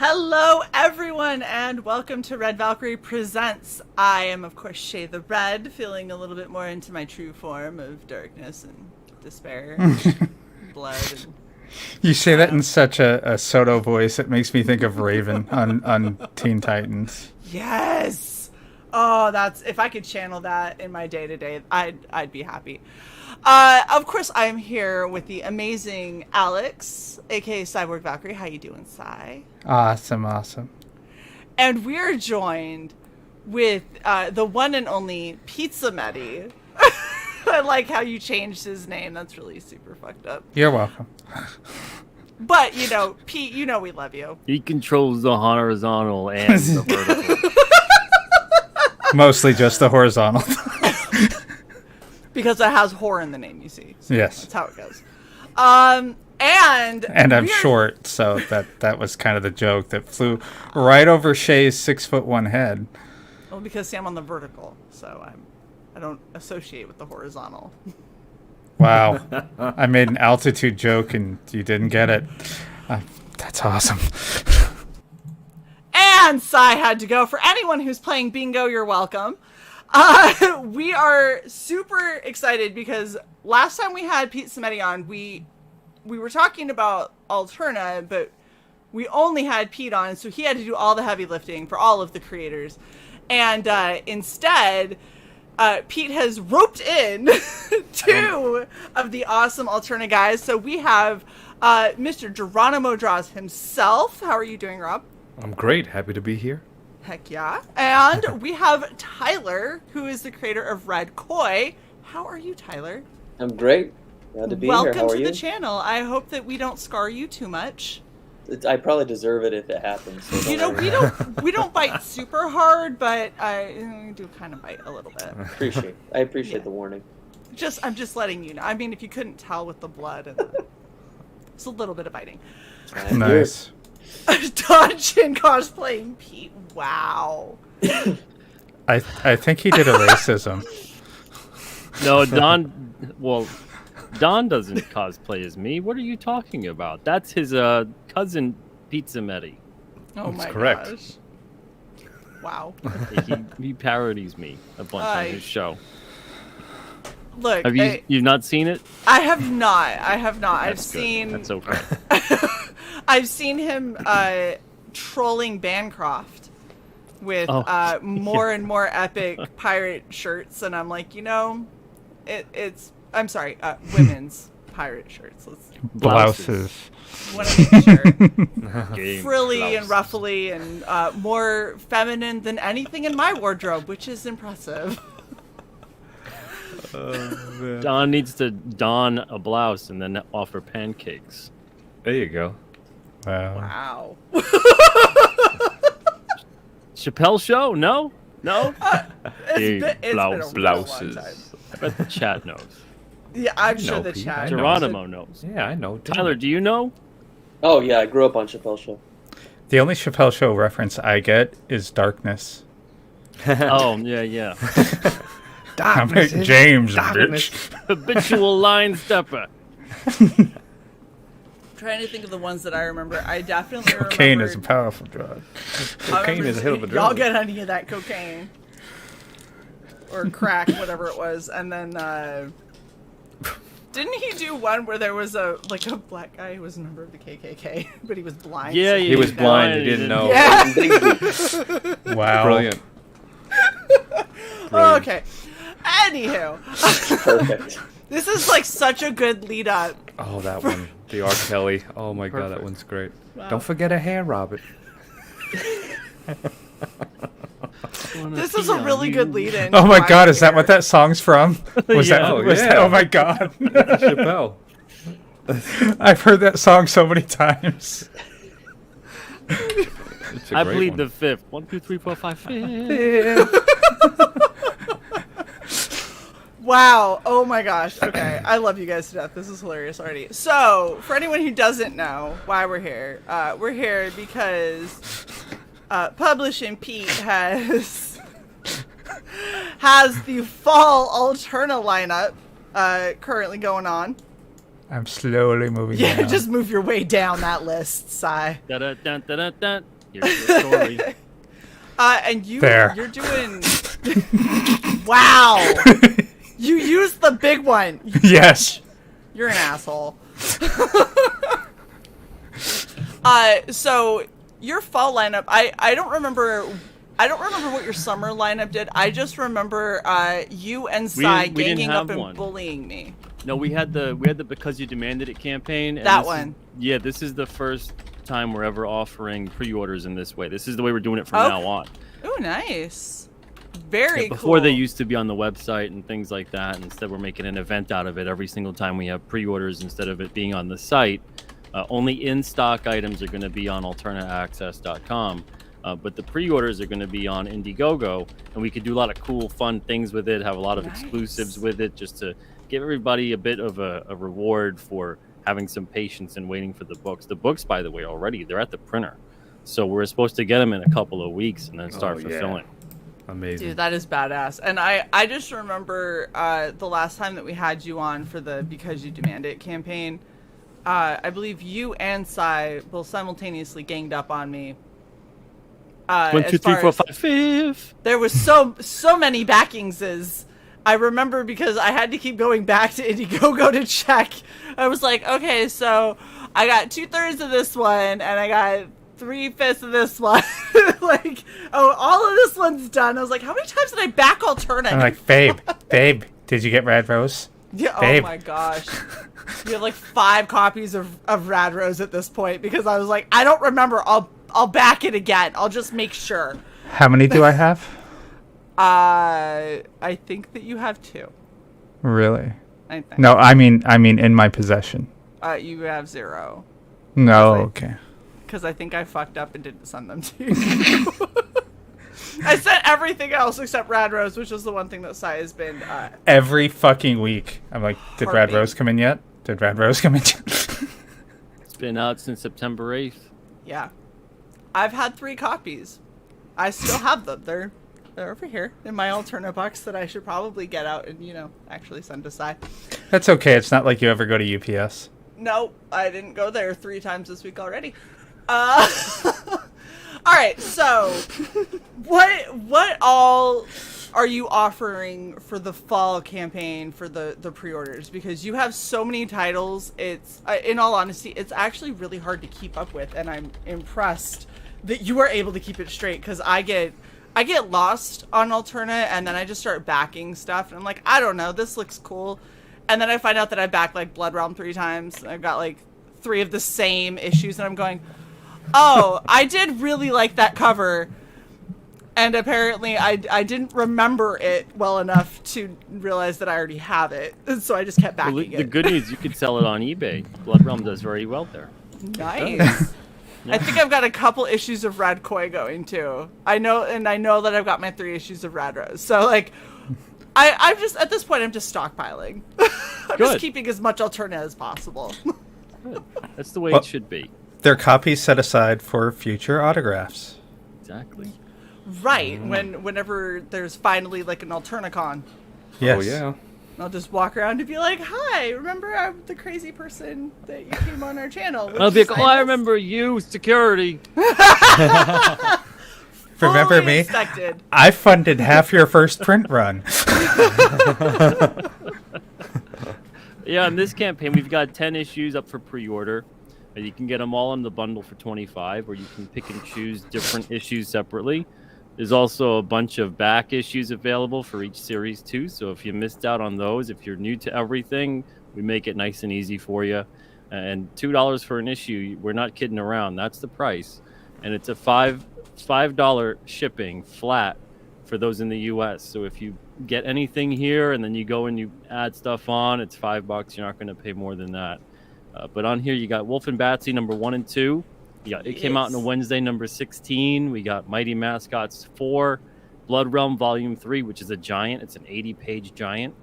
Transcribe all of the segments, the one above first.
Hello, everyone, and welcome to Red Valkyrie Presents. I am, of course, Shae the Red, feeling a little bit more into my true form of darkness and despair, and blood. And, you say that in such a Soto voice, it makes me think of Raven on Teen Titans. Yes! Oh, that's if I could channel that in my day-to-day, I'd be happy. Of course, I'm here with the amazing Alex, aka CY.borg Valkyrie. How you doing, Cy? Awesome. And we're joined with the one and only Miti. I like how you changed his name. That's really super fucked up. You're welcome. But, you know, Pete, you know we love you. He controls the horizontal and the vertical. Mostly just the horizontal. Because it has whore in the name, you see. So yes. That's how it goes. And I'm short, so that was kind of the joke that flew right over Shae's 6'1" head. Well, because see, I'm on the vertical, so I don't associate with the horizontal. Wow. I made an altitude joke and you didn't get it. That's awesome. And Cy had to go. For anyone who's playing bingo, you're welcome. We are super excited because last time we had Simeti on, we were talking about Alterna, but we only had Pete on, so he had to do all the heavy lifting for all of the creators. And instead, Pete has roped in two of the awesome Alterna guys. So we have Mr. Geronimo Draws himself. How are you doing, Rob? I'm great. Happy to be here. Heck yeah. And we have Tyler, who is the creator of Red Koi. How are you, Tyler? I'm great. Glad to be Welcome here. How are to you? the channel. I hope that we don't scar you too much. I probably deserve it if it happens. So You know, we don't bite super hard, but we do kind of bite a little bit. I appreciate the warning. I'm just letting you know. I mean, if you couldn't tell with the blood, and it's a little bit of biting. Nice. Dungeon cosplaying Pete. Wow. I think he did a racism. No, Don doesn't cosplay as me. What are you talking about? That's his cousin, Simeti. Oh That's my correct. gosh. Wow. He parodies me a bunch on his show. Look, Have you've not seen it? I have not. I've That's good. seen. That's okay. I've seen him trolling Bancroft with more and more epic pirate shirts, and I'm like, you know, it's. I'm sorry, women's pirate shirts. Blouses. Want to make sure. Game Frilly blouses. and ruffly and more feminine than anything in my wardrobe, which is impressive. Don needs to don a blouse and then offer pancakes. There you go. Wow. Wow. Chappelle show? No? It's been a long Blouses. time. I bet the chat knows. Yeah, I'm sure know, the Pete. chat. I know. Geronimo knows. Yeah, I know. Tyler, do you know? Oh yeah, I grew up on Chappelle Show. The only Chappelle Show reference I get is Darkness. Oh, yeah. I'm like, James, bitch. Habitual line stepper. Trying to think of the ones that I remember. I definitely Cocaine is a remembered- powerful drug. Cocaine is a hell of a Y'all drug. get any of that cocaine. Or crack, whatever it was. And then, didn't he do one where there was a black guy who was a member of the KKK, but he was blind? Yeah, so he He was didn't blind. know. He didn't know. Yeah. Wow. Brilliant. Oh, okay. Anywho, Perfect. this is like such a good lead up. Oh, that one. The R. Kelly. Oh my god, that one's great. Wow. Don't forget a hair, Robert. This is a really good lead in. Oh my god, is that what that song's from? Was Yeah. that? Oh, Was yeah. that? Oh my god. Chappelle. I've heard that song so many times. It's a I great plead one. the fifth. 1, 2, 3, 4, 5, 5. Yeah. Wow. Oh my gosh. Okay. I love you guys to death. This is hilarious already. So, for anyone who doesn't know why we're here because Publishin Pete has the fall Alterna lineup currently going on. I'm slowly moving Yeah, down. just move your way down that list, Sai. Da-da-dun-dun-dun-dun. Here's the story. And There. you're doing. Wow. You used the big one. Yes. You're an asshole. So your fall lineup, I don't remember what your summer lineup did. I just remember you and Sai we didn't ganging up have and one. bullying me. No, we had the Because You Demanded It campaign. And That this one. This is the first time we're ever offering pre-orders in this way. This is the way we're doing it from Okay. now on. Ooh, nice. Very cool. Before they used to be on the website and things like that. And instead, we're making an event out of it every single time we have pre-orders instead of it being on the site. Only in-stock items are going to be on alternaaccess.com. But the pre-orders are going to be on Indiegogo. And we could do a lot of cool, fun things with it, have a lot of exclusives with it, just to give everybody a bit of a reward for having some patience and waiting for the books. The books, by the way, already, they're at the printer. So we're supposed to get them in a couple of weeks and then start fulfilling. Amazing. Dude, that is badass. And I just remember the last time that we had you on for the Because You Demand It campaign, I believe you and Sai both simultaneously ganged up on me. 1, 2, 3, 4, 5, 5. There was so many backingses. I remember because I had to keep going back to Indiegogo to check. I was like, okay, so I got 2/3 of this one, and I got 3/5 of this one. Like, oh, all of this one's done. I was like, how many times did I back Alterna? I'm like, babe, did you get Red Rose? Yeah, babe. oh my gosh. You have like 5 copies of Rad Rose at this point because I was like, I don't remember. I'll back it again. I'll just make sure. How many do I have? I think that you have 2. Really? I think. No, I mean in my possession. You have 0. No, Like- okay. Because I think I fucked up and didn't send them to you. I sent everything else except Rad Rose, which is the one thing that Sai has been. Every fucking week, I'm like, did Red Heartbeat. Rose come in yet? Did Red Rose come in yet? It's been out since September 8th. Yeah. I've had 3 copies. I still have them. They're over here in my Alterna box that I should probably get out and, actually send to Sai. That's okay. It's not like you ever go to UPS. No, I didn't go there 3 times this week already. All right, so what all are you offering for the fall campaign for the pre-orders? Because you have so many titles. It's in all honesty, it's actually really hard to keep up with, and I'm impressed that you are able to keep it straight. Because I get lost on Alterna, and then I just start backing stuff, and I'm like, I don't know, this looks cool, and then I find out that I backed like Blood Realm 3 times. I've got like 3 of the same issues, and I'm going, oh, I did really like that cover, and apparently I didn't remember it well enough to realize that I already have it, so I just kept backing Well, it. the good news, you could sell it on eBay. Blood Realm does very well there. Nice. I think I've got a couple issues of Rad Koi going too. I know that I've got my 3 issues of Rad Rose. So like, I'm just at this point I'm just stockpiling. I'm just Good. keeping as much Alterna as possible. Good. That's the way Well- it should be. They're copies set aside for future autographs. Exactly. Right. Whenever there's finally like an Alternacon, Yes. Oh yeah. I'll just walk around and be like, "Hi, remember I'm the crazy person that you came on our channel?" Would I'll you be like, sign oh, I this?" remember you, security. Remember Fully me? expected. I funded half your first print run. Yeah, in this campaign, we've got 10 issues up for pre-order. You can get them all in the bundle for $25, or you can pick and choose different issues separately. There's also a bunch of back issues available for each series too. So if you missed out on those, if you're new to everything, we make it nice and easy for you. And $2 for an issue, we're not kidding around. That's the price, and it's a $5 shipping flat for those in the U.S. So if you get anything here and then you go and you add stuff on, it's $5. You're not going to pay more than that. But on here, you got Wolf and Batsy number 1 and 2. It came out on a Wednesday, number 16. We got Mighty Mascots 4, Blood Realm Volume 3, which is a giant. It's an 80-page giant.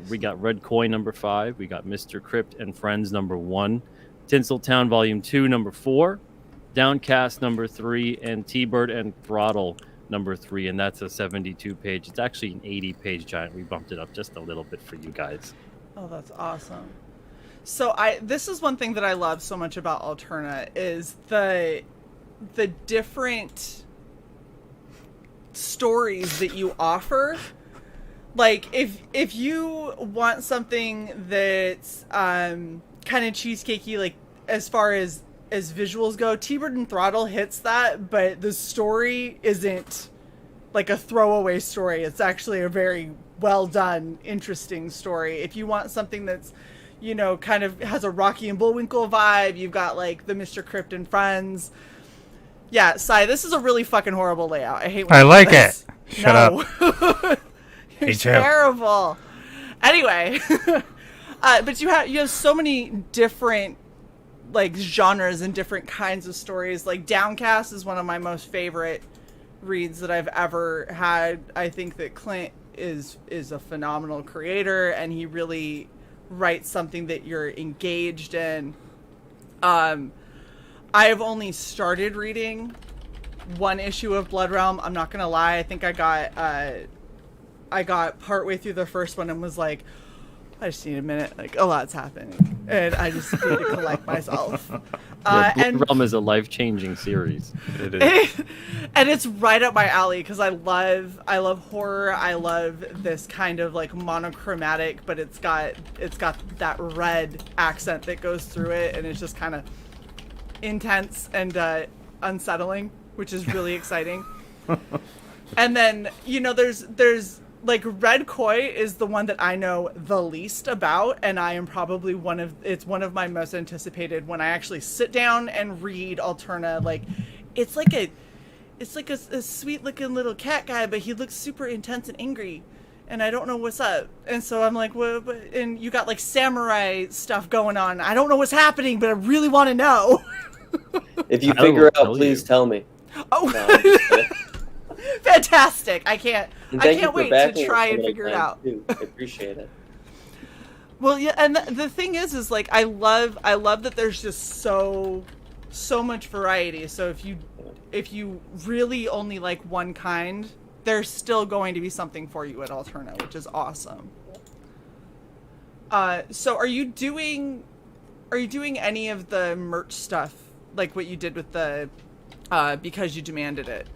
We got Red Koi number 5. We got Mr. Crypt and Friends number 1. Tinseltown Volume 2, number 4. Downcast number 3. And T-Bird and Throttle number 3. And that's a 72-page. It's actually an 80-page giant. We bumped it up just a little bit for you guys. Oh, that's awesome. So this is one thing that I love so much about Alterna is the different stories that you offer. Like if you want something that's kind of cheesecakey, like as far as visuals go, T-Bird and Throttle hits that, but the story isn't like a throwaway story. It's actually a very well done, interesting story. If you want something that's, you know, kind of has a Rocky and Bullwinkle vibe, you've got like the Mr. Crypt and Friends. Yeah, Sai, this is a really fucking horrible layout. I hate when I like this. it. Shut up. You're Hey, Joe. terrible. Anyway, but you have so many different like genres and different kinds of stories. Like Downcast is one of my most favorite reads that I've ever had. I think that Clint is a phenomenal creator, and he really writes something that you're engaged in. I have only started reading one issue of Blood Realm. I'm not gonna lie. I think I got partway through the first one and was like, I just need a minute. Like, a lot's happening, and I just need to collect myself. Yeah, Blood And Realm is a life-changing series. It is. and it's right up my alley because I love horror. I love this kind of like monochromatic, but it's got that red accent that goes through it, and it's just kind of intense and unsettling, which is really exciting. And then, you know, there's like Red Koi is the one that I know the least about, and I am probably one of my most anticipated when I actually sit down and read Alterna. Like it's like a sweet looking little cat guy, but he looks super intense and angry, and I don't know what's up. And so I'm like, well, and you got like samurai stuff going on. I don't know what's happening, but I really want to know. If you I figure will out, tell please you. tell me. Oh, No, I'm just kidding. fantastic! I can't Thank you for wait backing to it try so and many figure it times, out. too. I appreciate it. Well, yeah, and the thing is like I love that there's just so much variety. So if you really only like one kind, there's still going to be something for you at Alterna, which is awesome. So are you doing any of the merch stuff like what you did with the because you demanded it?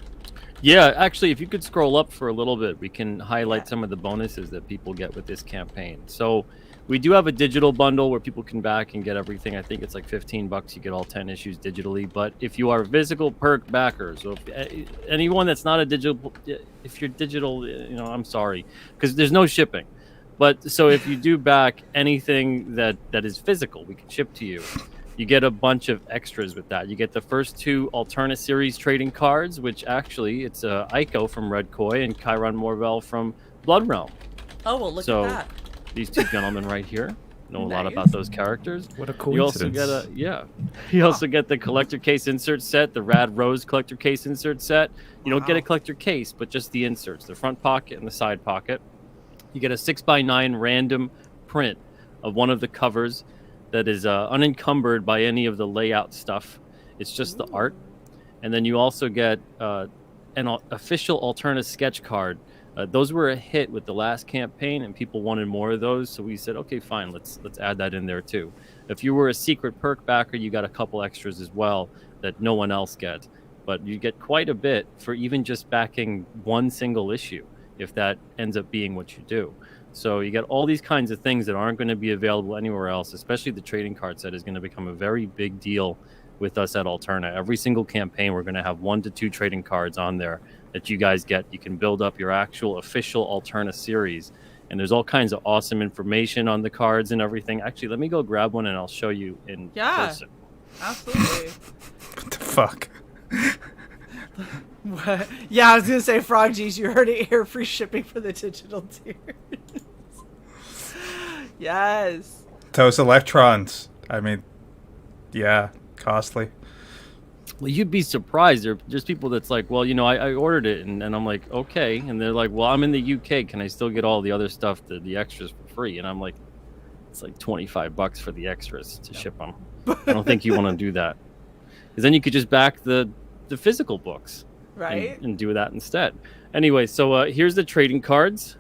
Yeah, actually, if you could scroll up for a little bit, we can highlight some of the bonuses that people get with this campaign. So we do have a digital bundle where people can back and get everything. I think it's like $15. You get all 10 issues digitally. But if you are physical perk backers, so if, anyone that's not a digital, if you're digital, you know, I'm sorry, because there's no shipping. But so if you do back anything that is physical, we can ship to you. You get a bunch of extras with that. You get the first two Alterna series trading cards, which actually it's Aiko from Red Koi and Chiron Morvel from Blood Realm. Oh, well, look So, at that. These two gentlemen right here know a lot Nice. about those characters. What a You also coincidence. get you also get the collector case insert set, the Rad Rose collector case insert set. You don't get a Wow. collector case, but just the inserts, the front pocket and the side pocket. You get a 6x9 random print of one of the covers that is unencumbered by any of the layout stuff. It's just the art. And then you also get an official Alterna sketch card. Those were a hit with the last campaign, and people wanted more of those. So we said, okay, fine, let's add that in there too. If you were a secret perk backer, you got a couple extras as well that no one else gets. But you get quite a bit for even just backing one single issue, if that ends up being what you do. So you get all these kinds of things that aren't going to be available anywhere else, especially the trading card set is going to become a very big deal with us at Alterna. Every single campaign, we're going to have 1 to 2 trading cards on there that you guys get. You can build up your actual official Alterna series. And there's all kinds of awesome information on the cards and everything. Actually, let me go grab one and I'll show you in person. Absolutely. What the fuck? What? Yeah, I was gonna say, Frog G's, you heard it here, free shipping for the digital tier. Yes. Those electrons. I mean, yeah, costly. Well, you'd be surprised. There's people that's like, well, you know, I ordered it, and I'm like, okay. And they're like, well, I'm in the UK. Can I still get all the other stuff, the extras for free? And I'm like, it's like $25 for the extras to ship them. I don't think you want to do that. Because then you could just back the physical books. Right? And do that instead. Anyway, so here's the trading cards.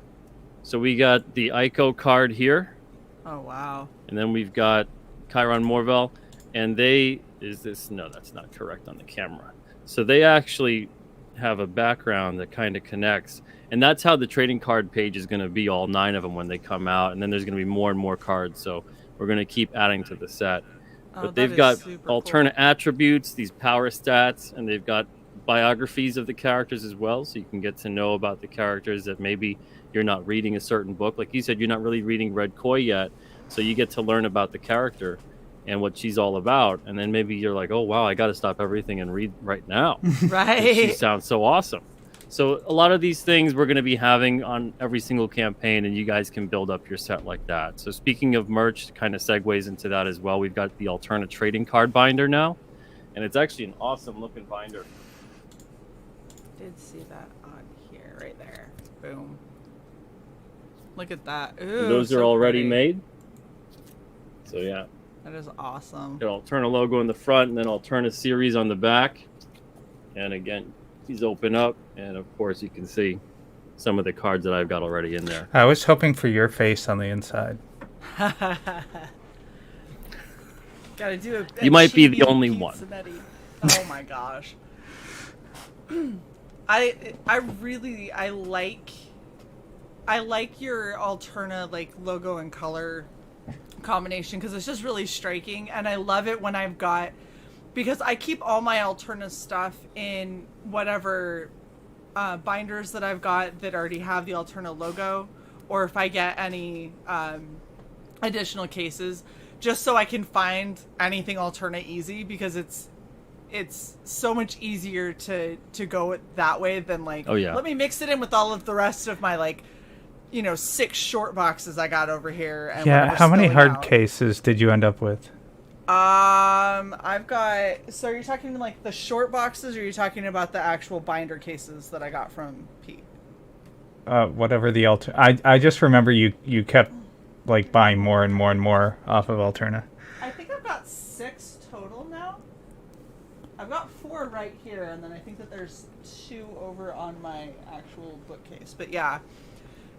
So we got the Aiko card here. Oh, wow. And then we've got Chiron Morvel, and no, that's not correct on the camera. So they actually have a background that kind of connects, and that's how the trading card page is going to be, all 9 of them when they come out, and then there's going to be more and more cards, so we're going to keep adding to the set. But they've got alternate attributes, these power stats, and they've got biographies of the characters as well, so you can get to know about the characters that maybe you're not reading a certain book. Like you said, you're not really reading Red Koi yet, so you get to learn about the character and what she's all about, and then maybe you're like, oh wow, I got to stop everything and read right now. Right. She sounds so awesome. So a lot of these things we're going to be having on every single campaign, and you guys can build up your set like that. So speaking of merch, kind of segues into that as well. We've got the Alterna trading card binder now, and it's actually an awesome looking binder. Did see that on here, right there. Boom. Look at that. Ooh, Those so are already pretty. made. So yeah. That is awesome. Got Alterna logo in the front, and then Alterna series on the back. And again, these open up, and of course you can see some of the cards that I've got already in there. I was hoping for your face on the inside. Gotta do a You might be the chibi only Pete one. Simeti. Oh my gosh. I really like your Alterna like logo and color combination, because it's just really striking, and I love it when I've got, because I keep all my Alterna stuff in whatever binders that I've got that already have the Alterna logo, or if I get any additional cases, just so I can find anything Alterna easy, because it's so much easier to go that way than like, oh yeah, let me mix it in with all of the rest of my like, 6 short boxes I got over here. And Yeah, how many hard out. cases did you end up with? I've got, so are you talking like the short boxes, or are you talking about the actual binder cases that I got from Pete? Whatever the I just remember you kept like buying more and more and more off of Alterna. I think I've got 6 total now. I've got 4 right here, and then I think that there's 2 over on my actual bookcase. But yeah,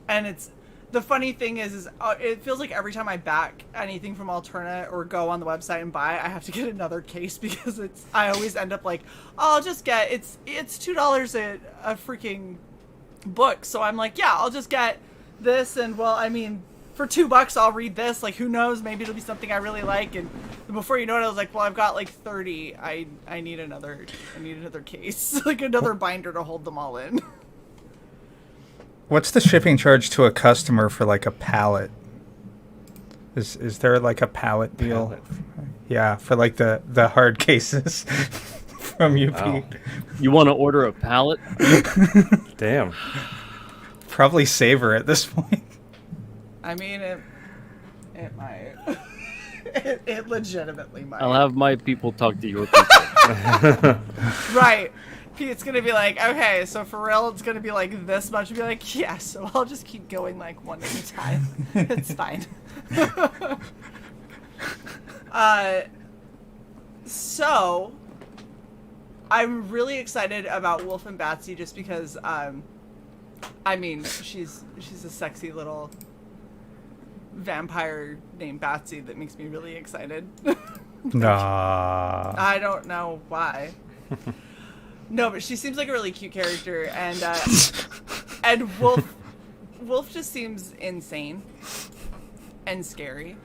and it's, the funny thing is it feels like every time I back anything from Alterna or go on the website and buy, I have to get another case, because I always end up like, oh, I'll just get, it's $2 a freaking book, so I'm like, yeah, I'll just get this, and well, I mean, for $2 I'll read this, like, who knows, maybe it'll be something I really like, and before you know it, I was like, well, I've got like 30, I need another case, like another binder to hold them all in. What's the shipping charge to a customer for like a pallet? Is there like a pallet deal? Pallet. Yeah, for like the hard cases from you, Wow. Pete. you want to order a pallet? Damn. Probably Saver at this point. I mean, it might. it legitimately might. I'll have my people talk to your people. Right. Pete's gonna be like, okay, so for real, it's gonna be like this much. Be like, yeah, so I'll just keep going like one at a time. It's fine. So I'm really excited about Wolf and Batsy, just because, I mean, she's a sexy little vampire named Batsy that makes me really excited. Nah. I don't know why. No, but she seems like a really cute character, and Wolf just seems insane and scary.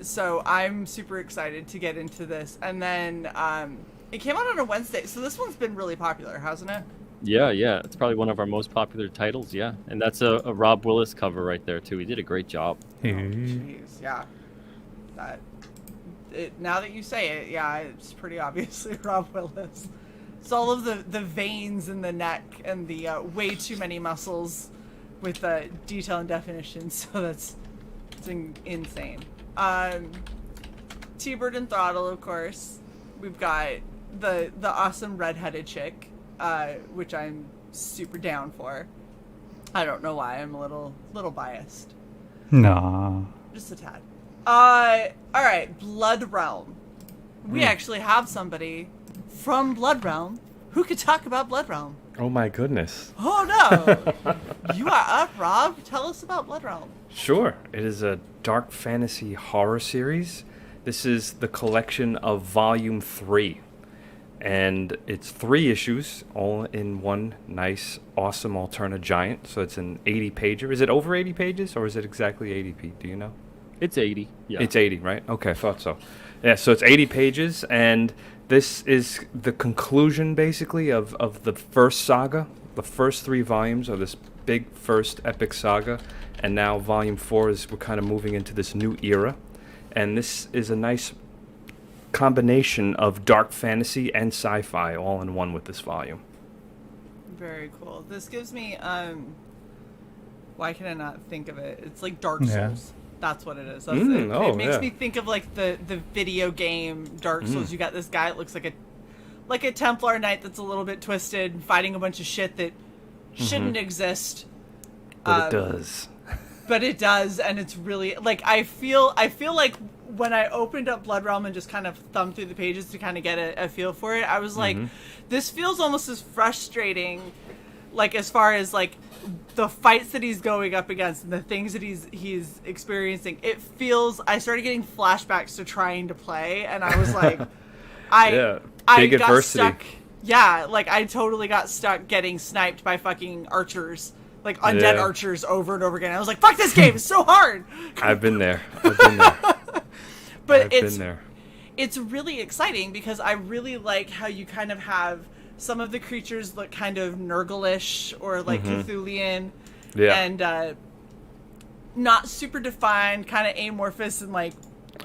So I'm super excited to get into this. And then it came out on a Wednesday, so this one's been really popular, hasn't it? Yeah, it's probably one of our most popular titles, yeah. And that's a Rob Willis cover right there, too. He did a great job. Oh, jeez, yeah. Now that you say it, yeah, it's pretty obviously Rob Willis. It's all of the veins in the neck and the way too many muscles with detail and definition, so it's insane. T-Bird and Throttle, of course. We've got the awesome redheaded chick, which I'm super down for. I don't know why, I'm a little biased. Nah. Just a tad. Alright, Blood Realm. We actually have somebody from Blood Realm who could talk about Blood Realm. Oh my goodness. Oh no! You are up, Rob. Tell us about Blood Realm. Sure. It is a dark fantasy horror series This is the collection of Volume 3. And it's 3 issues, all in one nice, awesome Alterna giant. So it's an 80-pager. Is it over 80 pages, or is it exactly 80p? Do you know? It's 80. Yeah. It's 80, right? Okay, I thought so. Yeah, so it's 80 pages, and this is the conclusion, basically, of the first saga. The first 3 volumes of this big first epic saga. And now Volume 4 is, we're kind of moving into this new era. And this is a nice combination of dark fantasy and sci-fi all in one with this volume. Very cool. This gives me why can I not think of it? It's like Dark Yeah. Souls. That's what it is. It makes me think of like the video game Dark Souls. You got this guy that looks like a Templar knight that's a little bit twisted, fighting a bunch of shit that shouldn't exist. But it does. But it does, and it's really like I feel like when I opened up Blood Realm and just kind of thumbed through the pages to kind of get a feel for it, I was like, this feels almost as frustrating, like as far as like the fights that he's going up against and the things that he's experiencing. It feels, I started getting flashbacks to trying to play, and I was like, I big got adversity. stuck. Yeah, like I totally got stuck getting sniped by fucking archers. Like undead archers over and over again. I was like, fuck this game, it's so hard. I've been there. But I've been there. It's really exciting because I really like how you kind of have some of the creatures look kind of Nurgle-ish or like Cthulhian. Yeah. And not super defined, kind of amorphous and like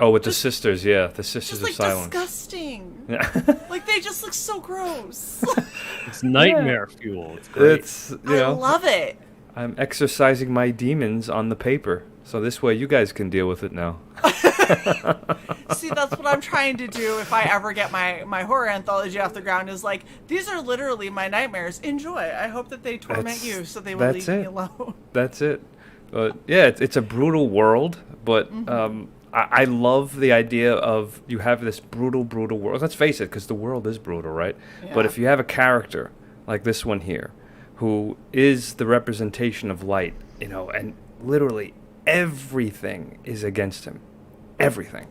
Oh, with the sisters, the Sisters just of like Silence. disgusting. Yeah. Like they just look so gross. It's nightmare fuel. It's great. It's, you I know, love it. I'm exercising my demons on the paper. So this way you guys can deal with it now. See, that's what I'm trying to do if I ever get my horror anthology off the ground, is like, these are literally my nightmares. Enjoy. I hope that they torment you so they will leave me alone. That's it. But yeah, it's a brutal world, but I love the idea of you have this brutal world. Let's face it, because the world is brutal, right? Yeah. But if you have a character like this one here, who is the representation of light, you know, and literally everything is against him. Everything.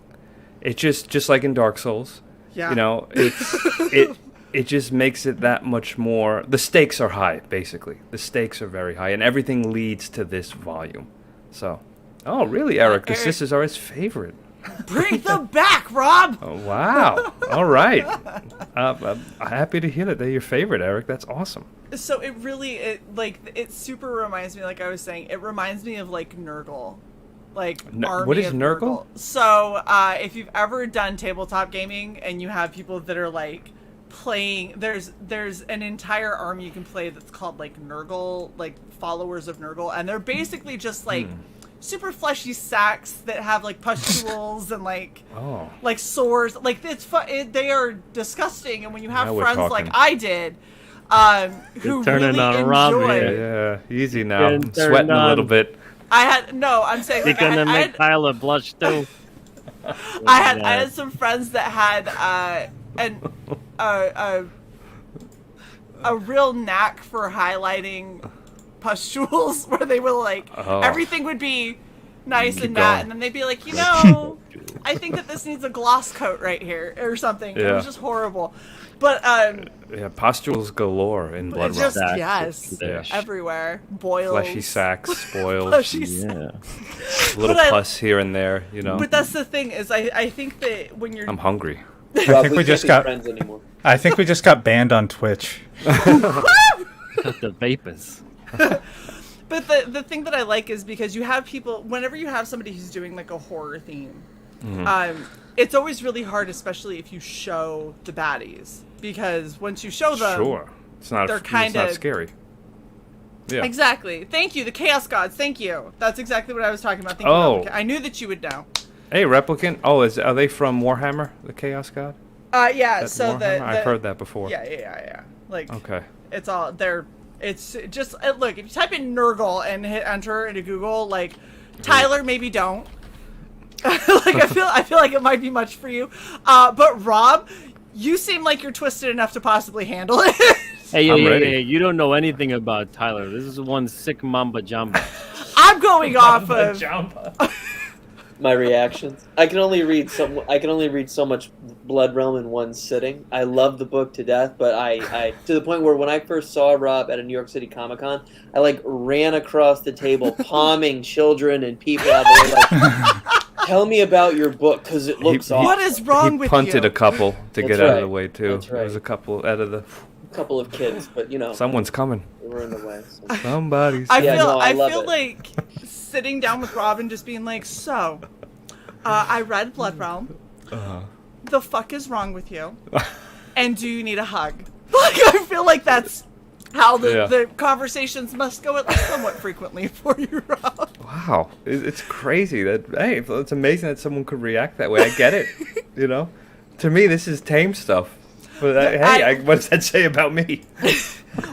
It's just like in Dark Souls. Yeah. You know, it just makes it that much more. The stakes are high, basically. The stakes are very high, and everything leads to this volume. So, oh, really, Eric? The Eric. sisters are his favorite. Bring them back, Rob! Oh, wow. All right. I'm happy to hear that they're your favorite, Eric. That's awesome. So it really, it super reminds me, like I was saying, it reminds me of, like, Nurgle. Like, Army what is of Nurgle? So, if you've ever done tabletop gaming and you have people that are, like, playing, there's an entire army you can play that's called, like, Nurgle, like, followers of Nurgle, and they're basically just, like, super fleshy sacks that have, like, pustules and, like, like, sores. Like, it's they are disgusting, and when you have Now we're friends talking. like I did, who turning really on Rob enjoy... here. Yeah, easy now. I'm Getting sweating turned a little on. bit. I'm saying, You're like, gonna I make had, Tyler blush too. I had some friends that had a real knack for highlighting pustules, where they were like, everything would be nice Keep and matte, going. and then they'd be like, you know, I think that this needs a gloss coat right here or something. It Yeah. was just horrible. But Yeah, pustules galore in Blood it's Realm. just yes, Yeah. everywhere, boils, Fleshy sacks, spoils, fleshy Yeah. little But I- pus here and there, you know. But that's the thing, is I think that when you're I'm hungry. Rob, think we we just can't be got- friends anymore. I think we just got banned on Twitch. The vapors. But the thing that I like is because you have people, whenever you have somebody who's doing like a horror theme, it's always really hard, especially if you show the baddies, because once you show them, Sure. It's not they're it's kinda- not scary. Yeah. Exactly. Thank you, the Chaos Gods. Thank you. That's exactly what I was talking about. Thank Oh. you. I knew that you would know. Hey, Replicant. Oh, are they from Warhammer, the Chaos God? Yeah. That So Warhammer? I've heard that before. Yeah. Like, Okay. it's all there. It's just look. If you type in Nurgle and hit enter into Google, like Tyler, maybe don't. Like I feel like it might be much for you. But Rob, you seem like you're twisted enough to possibly handle it. Hey, I'm ready. you don't know anything about Tyler. This is one sick mamba jamba. I'm going off of My reactions. I can only read so much Blood Realm in one sitting. I love the book to death, but I to the point where when I first saw Rob at a New York City Comic Con, I like ran across the table, palming children and people out there. Like, tell me about your book because it looks awesome. What is wrong He with punted you? a couple to That's get out of right. the way too. That's right. There was a couple out of the. A couple of kids, but you know, Someone's coming. they were in the way. So. Somebody's. I Yeah, feel no, I love feel it. like sitting down with Robin just being like, so, I read Blood Realm. The fuck is wrong with you? And do you need a hug? Like, I feel like that's how the conversations must go, at least somewhat frequently for you, Rob. Wow, it's crazy that hey, it's amazing that someone could react that way. I get it, you know. To me, this is tame stuff. But what does that say about me?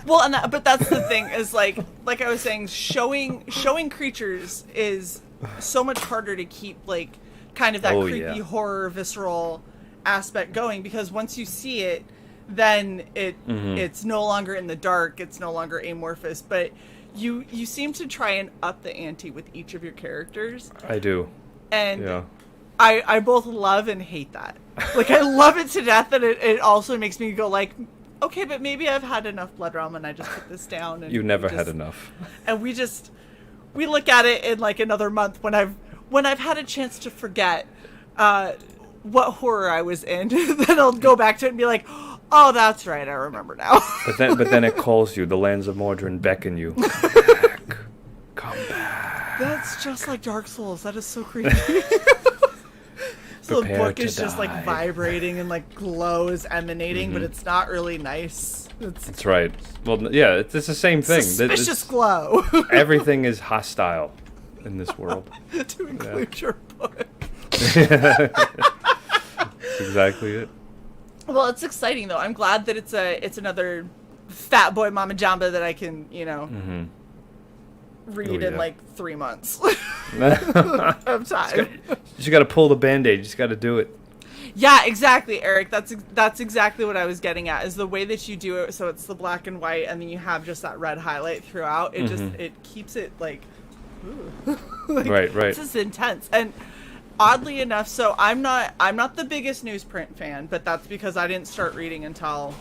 Well, but that's the thing is like I was saying, showing creatures is so much harder to keep like kind of that creepy horror visceral aspect going, because once you see it, then it's no longer in the dark, it's no longer amorphous, but you seem to try and up the ante with each of your characters. I do. And Yeah. I both love and hate that. Like, I love it to death, and it also makes me go like, okay, but maybe I've had enough Blood Realm and I just put this down. And You never we had just- enough. And we look at it in like another month when I've had a chance to forget what horror I was in. Then I'll go back to it and be like, oh, that's right, I remember now. But then it calls you. The lands of Mordrin beckon you. Back. Come back. That's just like Dark Souls. That is so creepy. So the Prepare book to is just die. like vibrating and like glow is emanating, but it's not really nice. It's That's right. Well, yeah, it's the same thing. suspicious glow. Everything is hostile in this world. To include your book. That's exactly it. Well, it's exciting though. I'm glad that it's another Fat Boy Mama Jamba that I can, read in yeah. like 3 months You of time. just got to pull the band-aid. You just got to do it. Yeah, exactly, Eric. That's exactly what I was getting at. Is the way that you do it. So it's the black and white, and then you have just that red highlight throughout. It it keeps it like, ooh. Like, Right. This is intense. And oddly enough, so I'm not the biggest newsprint fan, but that's because I didn't start reading until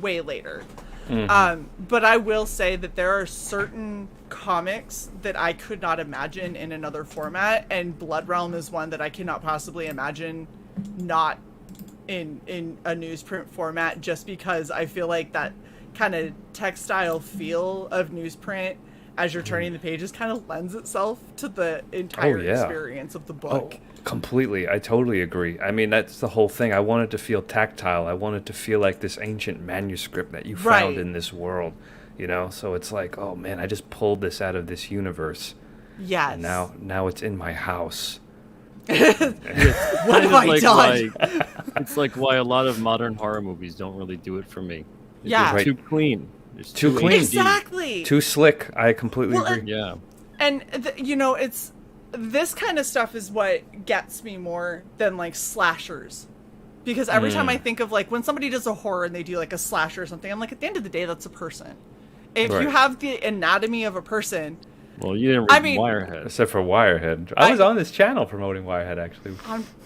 way later. But I will say that there are certain comics that I could not imagine in another format, and Blood Realm is one that I cannot possibly imagine not in a newsprint format, just because I feel like that kind of textile feel of newsprint as you're turning the pages kind of lends itself to the entire experience of the book. Oh, completely. I totally agree. I mean, that's the whole thing. I wanted to feel tactile. I wanted to feel like this ancient manuscript that you found Right. in this world, So it's like, oh man, I just pulled this out of this universe. Yes. And now it's in my house. What Kind have of I like done? it's like why a lot of modern horror movies don't really do it for me. It's Yeah. just Right. too clean. It's Too clean. HD. Exactly. Too slick. I completely Well, agree. Yeah. And it's this kind of stuff is what gets me more than like slashers, because every time I think of like when somebody does a horror and they do like a slasher or something, I'm like, at the end of the day, that's a person. If you Right. have the anatomy of a person, Well, you didn't I read mean- Wirehead. Except for Wirehead. I was on this channel promoting Wirehead, actually.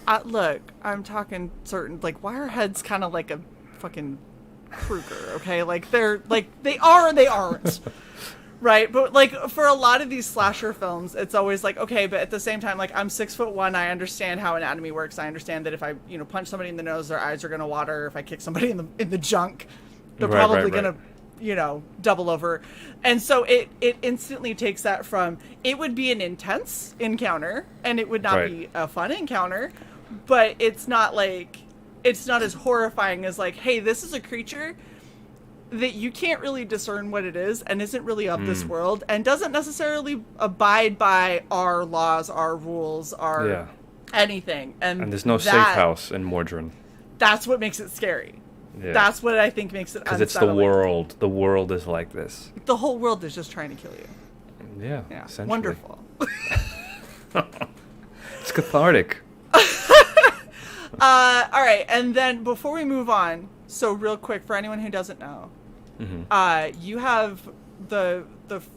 I'm talking certain like Wirehead's kind of like a fucking Kruger, okay? Like they're like they are and they aren't. Right, but like for a lot of these slasher films, it's always like, okay, but at the same time, like I'm 6'1", I understand how anatomy works. I understand that if I, punch somebody in the nose, their eyes are gonna water. If I kick somebody in the junk, they're Right, probably right, right. gonna, double over. And so it instantly takes that from it would be an intense encounter and it would not Right. be a fun encounter, but it's not as horrifying as like, hey, this is a creature that you can't really discern what it is and isn't really of this world and doesn't necessarily abide by our laws, our rules, our anything. And And there's no safe that- house in Mordrin. That's what makes it scary. Yeah. That's what I think makes it Because it's the world. The world is like this. The whole world is just trying to kill you. Yeah. Yeah. Essentially. Wonderful. It's cathartic. All right. And then before we move on, so real quick, for anyone who doesn't know, you have the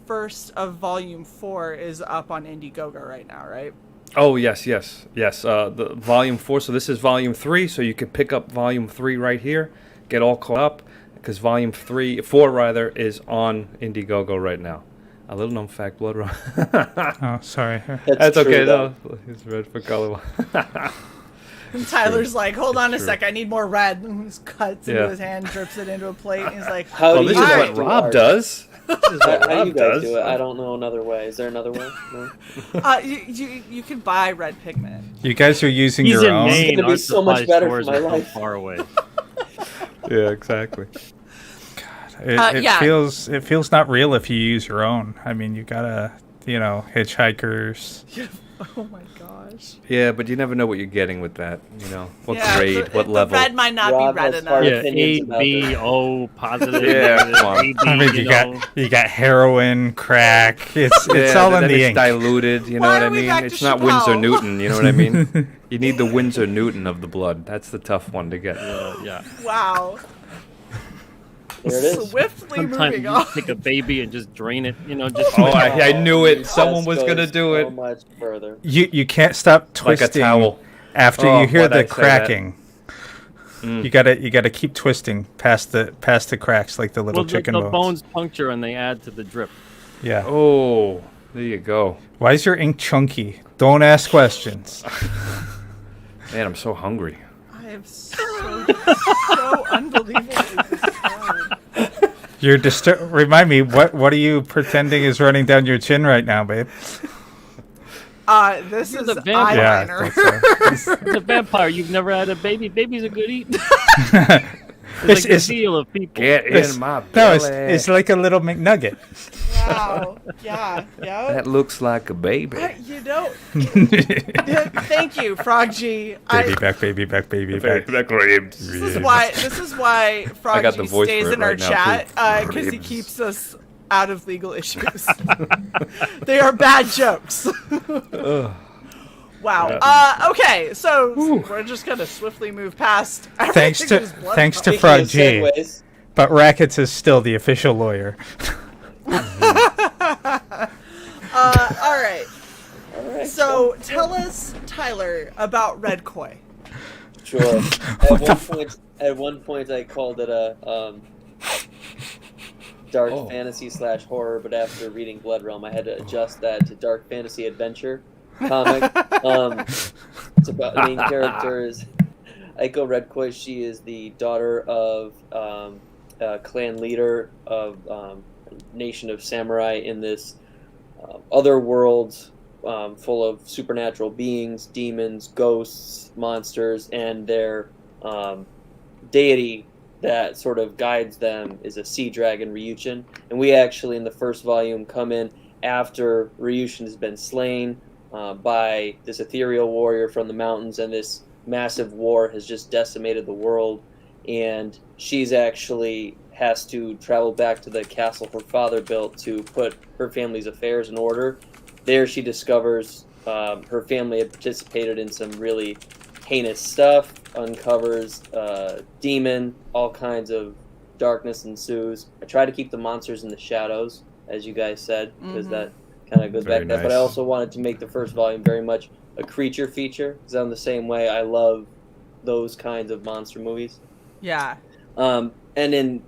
first of volume 4 is up on Indiegogo right now, right? Oh, yes. The volume 4. So this is volume 3. So you can pick up volume 3 right here. Get all caught up because volume 4 rather is on Indiegogo right now. A little known fact, Blood Realm. Oh, sorry. That's true, okay. though. No, it's red for color. And Tyler's like, hold on a true. sec, I need more red. And he cuts into Yeah. his hand, drips it into a plate, and he's like, How Well, do this you is guys what do Rob art? does. This is what How Rob you guys does. do it? I don't know another way. Is there another way? No? you can buy red pigment. You guys are using He's your in own. Maine. gonna be Art so much supply better for stores my are so life. far away. Yeah, exactly. It feels not real if you use your own. I mean, you gotta, hitchhikers. Oh my gosh. Yeah, but you never know what you're getting with that. What Yeah, grade, what the level. red might not Rob be red has enough. hard Yeah, opinions A, about B, this. O, positive. Yeah, negative, come on. A, B, I mean, you got heroin, crack. It's all in then the it's ink. diluted. You know Why what I are we mean? back to It's not Chappelle? Windsor Newton. You know what I mean? You need the Windsor Newton of the blood. That's the tough one to get. Yeah. Wow. There it is. Swiftly Sometimes moving you on. just take a baby and just drain it. Just Oh, I knew it. This Someone was goes gonna do so it. much further. You can't stop Like a twisting towel. after Oh, you hear why'd I the say that? cracking. Mm. You gotta keep twisting past the cracks like the little well, chicken the bones. bones puncture and they add to the drip. Yeah. Oh, there you go. Why is your ink chunky? Don't ask questions. Man, I'm so hungry. I am so unbelievably disturbed. You're Remind me, what are you pretending is running down your chin right now, babe? This You're is the vampire. Yeah. eyeliner. It's a vampire. You've never had a baby. Babies are good eating. It's- It's like a deal of people. Get It's- in my No, belly. it's like a little McNugget. Wow. Yeah. That looks like a baby. Thank you, Frog G. Baby back, baby back, baby back. This is why Frog got the G voice stays for it in our right now, chat too. because he Ribs. keeps us out of legal issues. They are bad jokes. Wow. Okay, so we're just gonna swiftly move past. Thanks everything to is blood thanks to pumping. Frog Speaking G. of segues, But Rackets is still the official lawyer. All right. all right, So tell us, Tyler, about Red Koi. sure. At one point, I called it a dark fantasy / horror, but after reading Blood Realm, I had to adjust that to dark fantasy adventure comic. It's about the main character is Aiko Red Koi. She is the daughter of a clan leader of a nation of samurai in this other world full of supernatural beings, demons, ghosts, monsters, and their deity that sort of guides them is a sea dragon, Ryuchin. And we actually, in the first volume, come in after Ryuchin has been slain by this ethereal warrior from the mountains, and this massive war has just decimated the world. And she's actually has to travel back to the castle her father built to put her family's affairs in order. There she discovers her family had participated in some really heinous stuff, uncovers demon, all kinds of darkness ensues. I try to keep the monsters in the shadows, as you guys said, because that kind of goes Very back to that. But I nice. also wanted to make the first volume very much a creature feature, because I'm the same way. I love those kinds of monster movies. Yeah. And then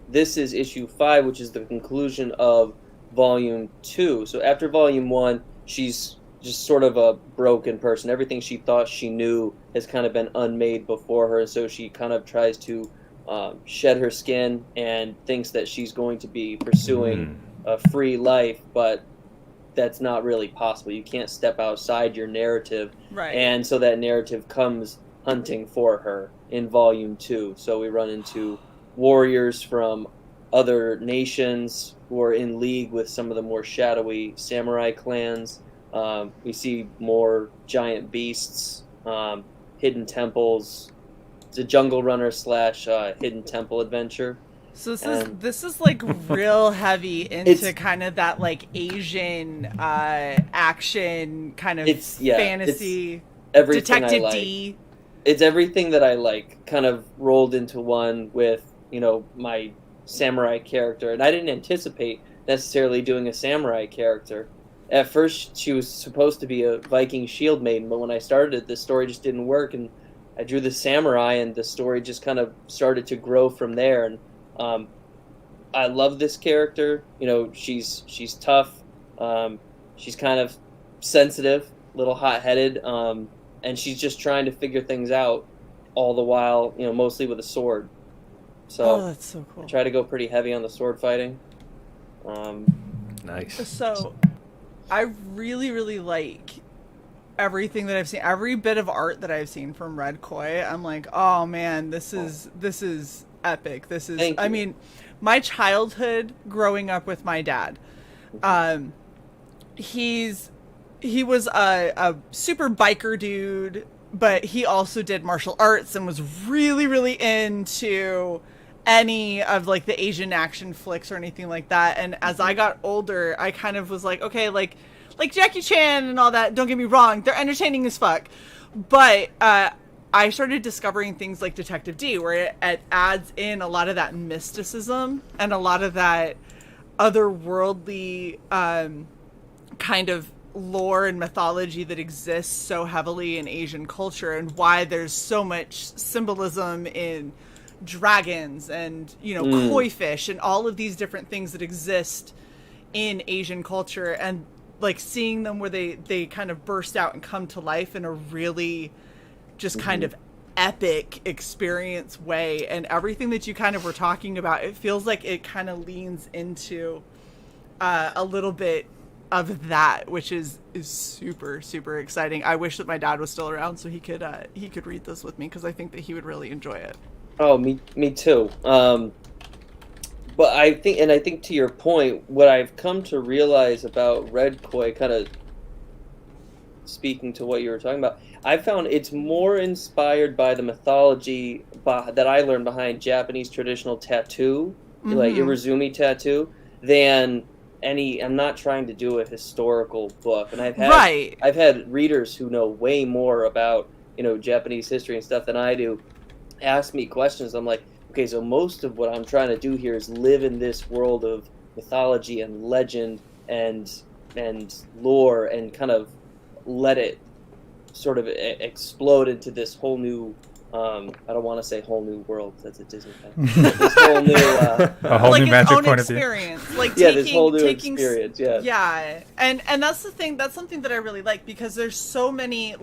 this is issue 5, which is the conclusion of volume 2. So after volume 1, she's just sort of a broken person. Everything she thought she knew has kind of been unmade before her, so she kind of tries to shed her skin and thinks that she's going to be pursuing a free life, but that's not really possible. You can't step outside your narrative, Right. and so that narrative comes hunting for her in volume 2. So we run into warriors from other nations who are in league with some of the more shadowy samurai clans. We see more giant beasts, hidden temples. It's a jungle runner / hidden temple adventure. So And- this is like real heavy into It's- kind of that like Asian action kind of It's- yeah, fantasy Everything Detective I like. D. It's everything that I like, kind of rolled into one with, my samurai character. And I didn't anticipate necessarily doing a samurai character. at first she was supposed to be a Viking shield maiden, but when I started it, the story just didn't work, and I drew the samurai, and the story just kind of started to grow from there. And I love this character. You know, she's tough. She's kind of sensitive, a little hot-headed, and she's just trying to figure things out all the while, you know, mostly with a sword. So that's so cool. I try to go pretty heavy on the sword fighting. Nice. So I really, really like everything that I've seen. Every bit of art that I've seen from Red Koi, I'm like, oh man, this is epic. This is, I mean, my childhood growing up with my dad. He was a super biker dude, but he also did martial arts and was really, really into any of like the Asian action flicks or anything like that. And as I got older, I kind of was like, okay, like Jackie Chan and all that, don't get me wrong, they're entertaining as fuck. But I started discovering things like Detective D, where it adds in a lot of that mysticism and a lot of that otherworldly kind of lore and mythology that exists so heavily in Asian culture, and why there's so much symbolism in dragons and, you know, koi fish and all of these different things that exist in Asian culture, and like seeing them where they kind of burst out and come to life in a really just kind of epic experience way. And everything that you kind of were talking about, it feels like it kind of leans into a little bit of that, which is super, super exciting. I wish that my dad was still around so he could read this with me, because I think that he would really enjoy it. Oh, me too. But I think to your point, what I've come to realize about Red Koi, kind of speaking to what you were talking about, I found it's more inspired by the mythology that I learned behind Japanese traditional tattoo, like Irezumi tattoo, than any. I'm not trying to do a historical book, and I've had readers who know way more about, you know, Japanese history and stuff than I do ask me questions. I'm like, okay, so most of what I'm trying to do here is live in this world of mythology and legend and lore, and kind of let it sort of explode into this whole new, I don't want to say whole new world, that's a Disney thing. This whole new a whole like new magic own point of view. experience. Like yeah, this whole new experience. Yeah. Yeah. And that's the thing, that's something that I really like, because there's so many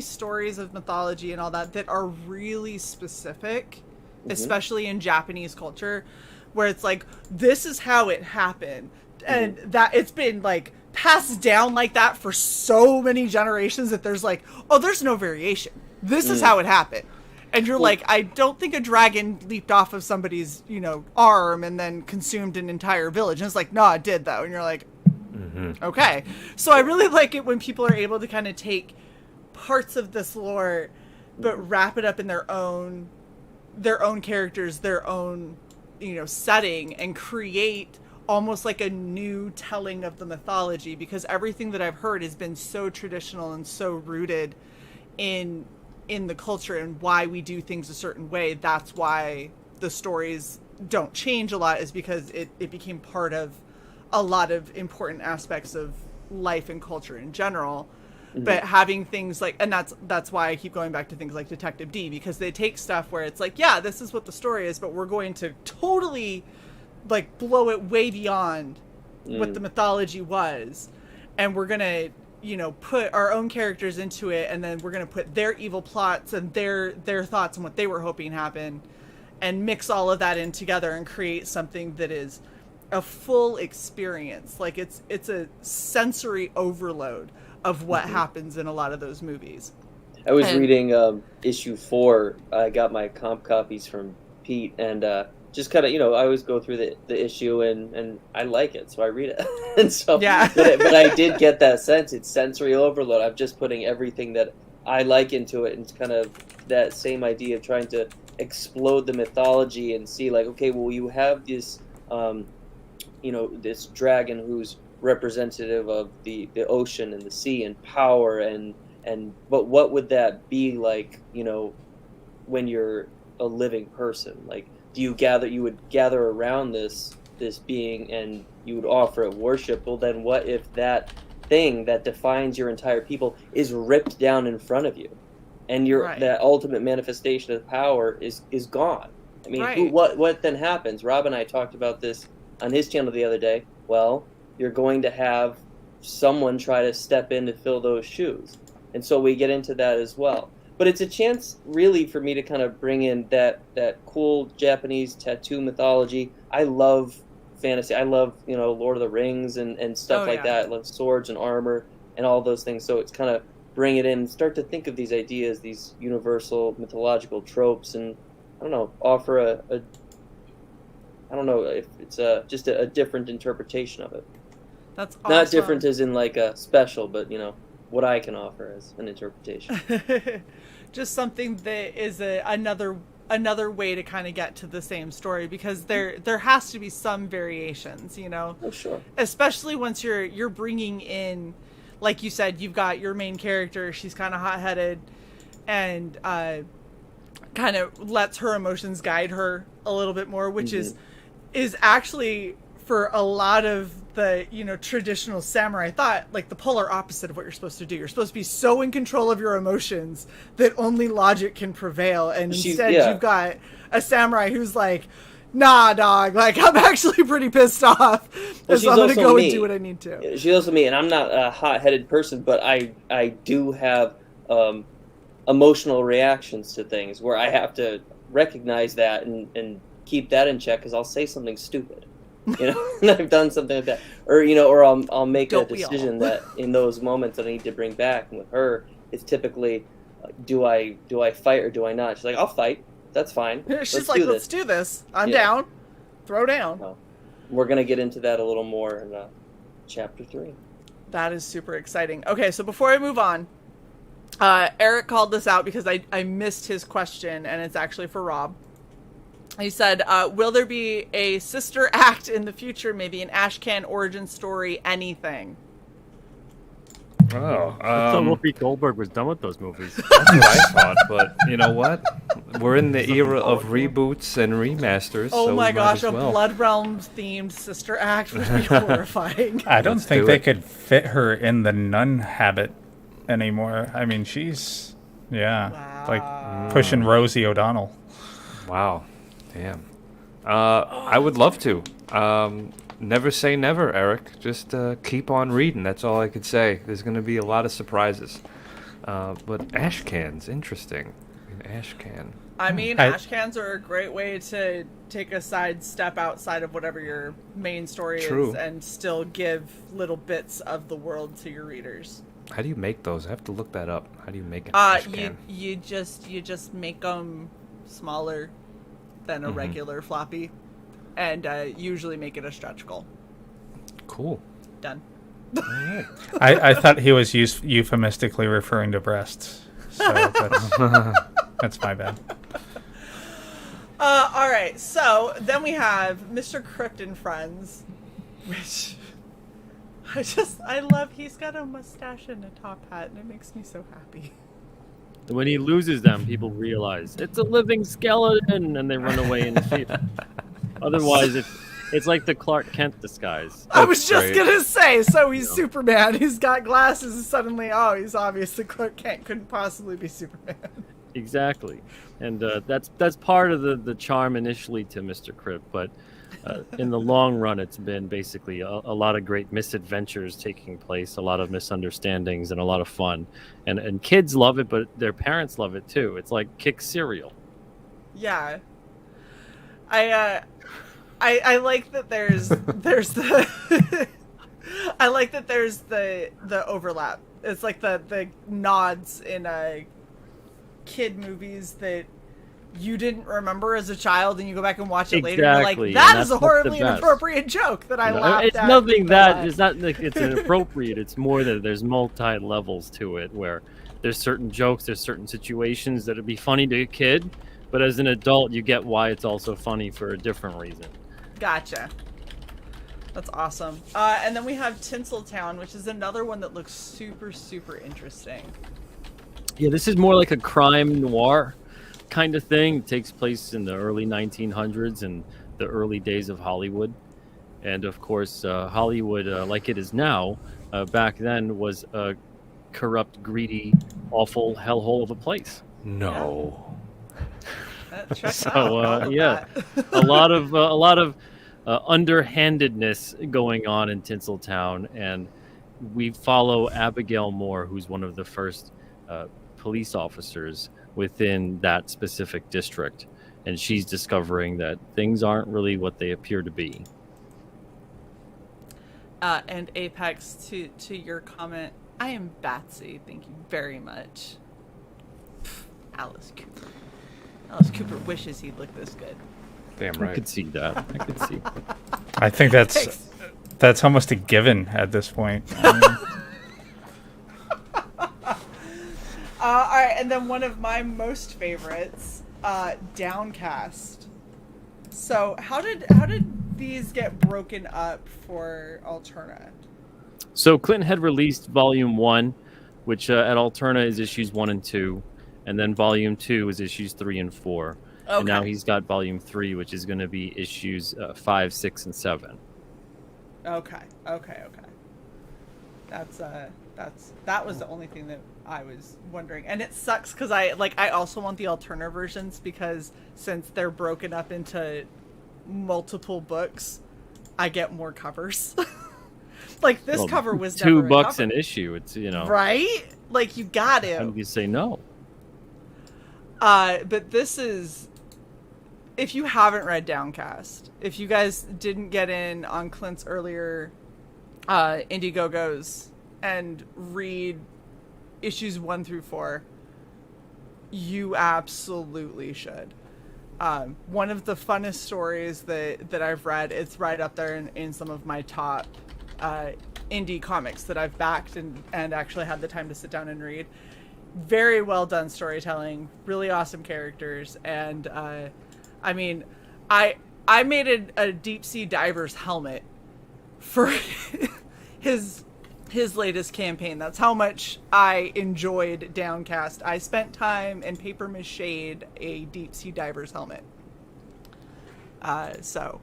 stories of mythology and all that are really specific, especially in Japanese culture, where it's like, this is how it happened, and that it's been like passed down like that for so many generations that there's like, oh, there's no variation. This is how it happened. And you're like, I don't think a dragon leaped off of somebody's, you know, arm and then consumed an entire village. And it's like, no, it did though. And you're like, okay. So I really like it when people are able to kind of take parts of this lore, but wrap it up in their own characters, their own, you know, setting, and create almost like a new telling of the mythology, because everything that I've heard has been so traditional and so rooted in the culture and why we do things a certain way. That's why the stories don't change a lot, is because it became part of a lot of important aspects of life and culture in general. But having things like, and that's why I keep going back to things like Detective D, because they take stuff where it's like, yeah, this is what the story is, but we're going to totally like blow it way beyond what the mythology was, and we're gonna, you know, put our own characters into it, and then we're gonna put their evil plots and their thoughts and what they were hoping happened, and mix all of that in together and create something that is a full experience. Like it's a sensory overload of what happens in a lot of those movies. I was reading issue 4. I got my comp copies from Pete, and just kind of, you know, I always go through the issue, and I like it, so I read it. And so, yeah. but I did get that sense. It's sensory overload. I'm just putting everything that I like into it, and it's kind of that same idea of trying to explode the mythology and see, like, okay, well, you have this, you know, this dragon who's representative of the ocean and the sea and power, but what would that be like, you know, when you're a living person? Like, you would gather around this this being and you would offer it worship. Well, then what if that thing that defines your entire people is ripped down in front of you, and that ultimate manifestation of power is gone? I mean, what then happens? Rob and I talked about this on his channel the other day. Well, you're going to have someone try to step in to fill those shoes, and so we get into that as well. But it's a chance, really, for me to kind of bring in that cool Japanese tattoo mythology. I love fantasy. I love, Lord of the Rings and stuff like that. I love swords and armor and all those things. So it's kind of bring it in and start to think of these ideas, these universal mythological tropes, and I don't know, offer I don't know if it's just a different interpretation of it. That's awesome. Not different as in like a special, but what I can offer as an interpretation. Just something that is another way to kind of get to the same story, because there has to be some variations, Oh, sure. Especially once you're bringing in, like you said, you've got your main character. She's kind of hot-headed and kind of lets her emotions guide her a little bit more, which is actually, for a lot of the traditional samurai thought, like the polar opposite of what you're supposed to do. You're supposed to be so in control of your emotions that only logic can prevail, and instead you've got a samurai who's like, nah, dog, like I'm actually pretty pissed off, so I'm gonna go and do what I need to. She's also me, and I'm not a hot-headed person, but I do have emotional reactions to things where I have to recognize that and keep that in check, because I'll say something stupid. And I've done something like that, or I'll make a decision that in those moments that I need to bring back. And with her, it's typically, do I fight or do I not? She's like, I'll fight. That's fine. She's like, let's do this. I'm down. Throw down. No. We're gonna get into that a little more in chapter 3. That is super exciting. Okay, so before I move on, Eric called this out because I missed his question, and it's actually for Rob. He said, will there be a sister act in the future, maybe an Ashcan origin story, anything? I thought Whoopi Goldberg was done with those movies. That's what I thought, but you know what? We're in the era of reboots and remasters. Oh so my gosh, a Blood Realm themed sister act would be horrifying. I don't think they could fit her in the nun habit anymore. I mean, she's, like pushing Rosie O'Donnell. Wow. Damn. I would love to. Never say never, Eric. Just keep on reading. That's all I could say. There's going to be a lot of surprises. But ashcans, interesting. Ashcan. I mean, ashcans are a great way to take a side step outside of whatever your main story is and still give little bits of the world to your readers. How do you make those? I have to look that up. How do you make an ashcan? You just make them smaller than a regular floppy, and usually make it a stretch goal. Cool. Done. All right. I thought he was euphemistically referring to breasts. So that's my bad. All right, so then we have Mr. Crypt and Friends, which I love. He's got a mustache and a top hat, and it makes me so happy. When he loses them, people realize it's a living skeleton, and they run away in fear. Otherwise, it's like the Clark Kent disguise. I was just gonna say, so he's Superman. He's got glasses, and suddenly, he's obviously Clark Kent. Couldn't possibly be Superman. Exactly, and that's part of the charm initially to Mr. Crypt, but in the long run, it's been basically a lot of great misadventures taking place, a lot of misunderstandings, and a lot of fun. And kids love it, but their parents love it too. It's like kick cereal. Yeah. I like that there's the I like that there's the overlap. It's like the nods in kid movies that you didn't remember as a child, and you go back and watch it later, and you're like, that is a horribly inappropriate joke that I laughed at. It's nothing that it's not like it's inappropriate. It's more that there's multi levels to it, where there's certain jokes, there's certain situations that would be funny to a kid, but as an adult, you get why it's also funny for a different reason. Gotcha. That's awesome. And then we have Tinseltown, which is another one that looks super, super interesting. Yeah, this is more like a crime noir kind of thing. It takes place in the early 1900s and the early days of Hollywood. And of course, Hollywood, like it is now, back then was a corrupt, greedy, awful hellhole of a place. No. That checks So, out. All of yeah, that. a lot of underhandedness going on in Tinseltown, and we follow Abigail Moore, who's one of the first police officers within that specific district, and she's discovering that things aren't really what they appear to be. And Apex, to your comment, I am Batsy. Thank you very much. Alice Cooper. Alice Cooper wishes he'd look this good. Damn I right. could see that. I could see. I think Thanks. that's almost a given at this point. I mean, All right, and then one of my most favorites, Downcast. So how did these get broken up for Alterna? So Clinton had released Volume 1, which at Alterna is issues 1 and 2, and then Volume 2 is issues 3 and 4. Okay. And now he's got Volume 3, which is going to be issues 5, 6, and 7. Okay. That was the only thing that I was wondering, and it sucks because I also want the Alterna versions, because since they're broken up into multiple books, I get more covers. Like this cover was never $2 a an cover. issue. It's Right? Like you got How to. do you say no? But this is, if you haven't read Downcast, if you guys didn't get in on Clint's earlier Indiegogos and read issues 1 through 4, you absolutely should. One of the funnest stories that I've read, it's right up there in some of my top indie comics that I've backed and actually had the time to sit down and read. Very well done storytelling, really awesome characters, and I mean, I made a deep sea diver's helmet for his latest campaign. That's how much I enjoyed Downcast. I spent time and paper machéed a deep sea diver's helmet. So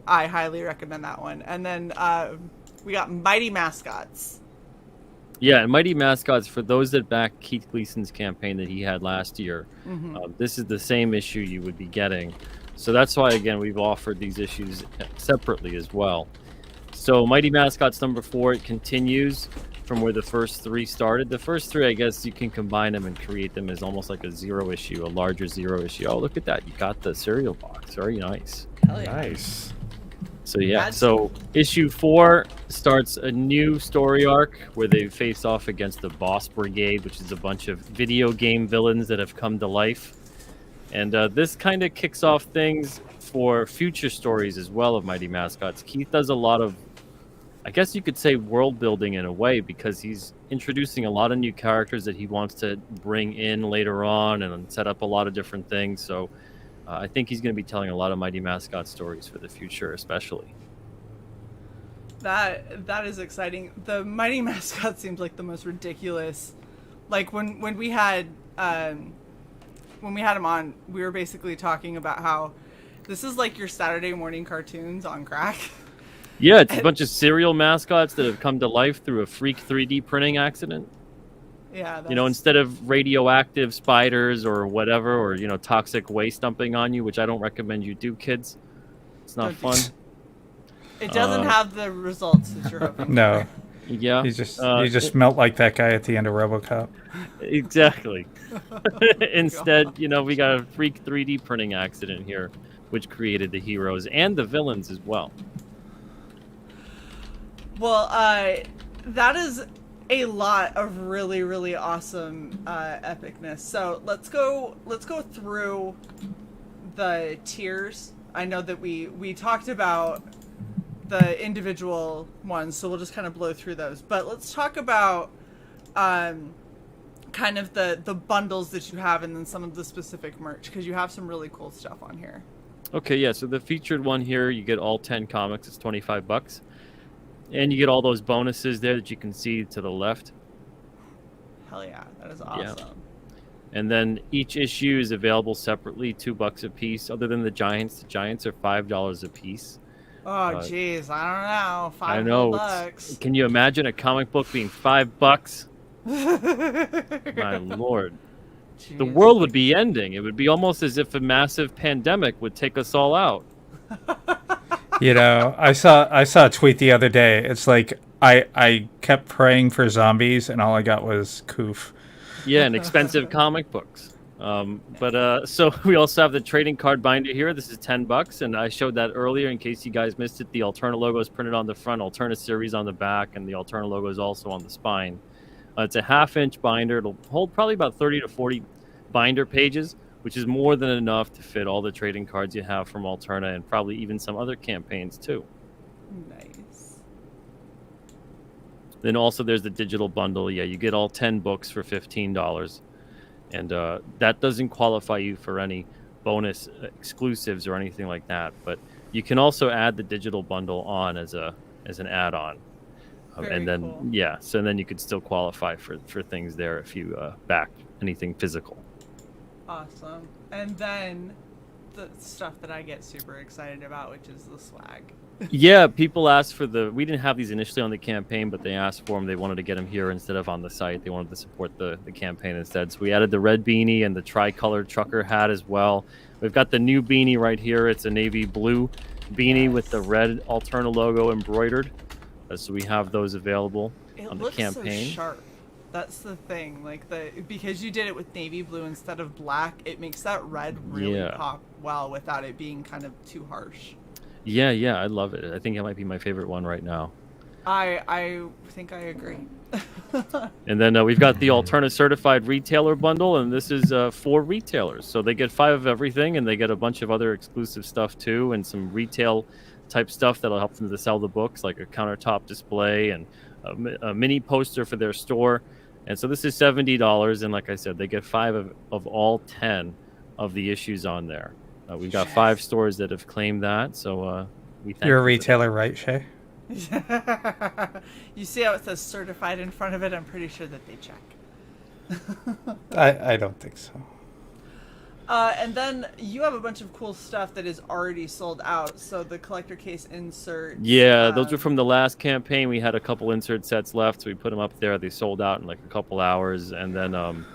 I highly recommend that one. And then we got Mighty Mascots. Yeah, and Mighty Mascots, for those that back Keith Gleason's campaign that he had last year, this is the same issue you would be getting. So that's why, again, we've offered these issues separately as well. So Mighty Mascots number 4, it continues from where the first 3 started. The first 3, I guess you can combine them and create them as almost like a 0 issue, a larger 0 issue. Oh, look at that. You got the cereal box. Very nice. Hell yeah. Nice. So yeah, so issue 4 starts a new story arc where they face off against the Boss Brigade, which is a bunch of video game villains that have come to life. And this kind of kicks off things for future stories as well of Mighty Mascots. Keith does a lot of, I guess you could say, world building in a way, because he's introducing a lot of new characters that he wants to bring in later on and set up a lot of different things. So I think he's going to be telling a lot of Mighty Mascot stories for the future, especially. That is exciting. The Mighty Mascot seems like the most ridiculous. Like when we had him on, we were basically talking about how this is like your Saturday morning cartoons on crack. Yeah, it's a bunch of serial mascots that have come to life through a freak 3D printing accident. Yeah, You know, instead of radioactive spiders or whatever, or, you know, toxic waste dumping on you, which I don't recommend you do, kids. It's not fun. It doesn't have the results that you're hoping no, for. Yeah. you just melt like that guy at the end of RoboCop. Exactly. Instead, you know, we got a freak 3D printing accident here, which created the heroes and the villains as well. Well, that is a lot of really, really awesome epicness. So let's go through the tiers. I know that we talked about the individual ones, so we'll just kind of blow through those. But let's talk about kind of the bundles that you have, and then some of the specific merch, because you have some really cool stuff on here. Okay, yeah, so the featured one here, you get all 10 comics. It's $25. And you get all those bonuses there that you can see to the left. Hell yeah, that is awesome. Yeah. And then each issue is available separately, $2 a piece. Other than the Giants are $5 a piece. Oh, jeez, I don't know. I know. $5. Can you imagine a comic book being $5? My lord. Jeez. The world would be ending. It would be almost as if a massive pandemic would take us all out. You know, I saw a tweet the other day. It's like I kept praying for zombies, and all I got was coof. Yeah, and expensive comic books. So we also have the trading card binder here. This is $10, and I showed that earlier in case you guys missed it. The Alterna logo is printed on the front, Alterna series on the back, and the Alterna logo is also on the spine. It's a 1/2-inch binder. It'll hold probably about 30 to 40 binder pages, which is more than enough to fit all the trading cards you have from Alterna and probably even some other campaigns too. Nice. Then also there's the digital bundle. Yeah, you get all 10 books for $15. And that doesn't qualify you for any bonus exclusives or anything like that. But you can also add the digital bundle on as an add-on. And then, cool. Yeah, so then you could still qualify for things there if you back anything physical. Awesome. And then the stuff that I get super excited about, which is the swag. Yeah, people asked for we didn't have these initially on the campaign, but they asked for them. They wanted to get them here instead of on the site. They wanted to support the campaign instead. So we added the red beanie and the tricolor trucker hat as well. We've got the new beanie right here. It's a navy blue beanie with the red Alterna logo embroidered. So we have those available on the campaign. It looks so sharp. That's the thing. Because you did it with navy blue instead of black, it makes that red really pop well without it being kind of too harsh. Yeah, I love it. I think it might be my favorite one right now. I think I agree. And then we've got the Alterna Certified Retailer Bundle, and this is for retailers. So they get 5 of everything, and they get a bunch of other exclusive stuff too, and some retail type stuff that'll help them to sell the books, like a countertop display and a mini poster for their store. And so this is $70, and like I said, they get 5 of all 10 of the issues on there. We've got 5 stores that have claimed that, so we thank You're a retailer, right, Shae? You see how it says certified in front of it? I'm pretty sure that they check. I don't think so. And then you have a bunch of cool stuff that is already sold out. So the collector case inserts. Yeah, those were from the last campaign. We had a couple insert sets left, so we put them up there. They sold out in like a couple hours, and then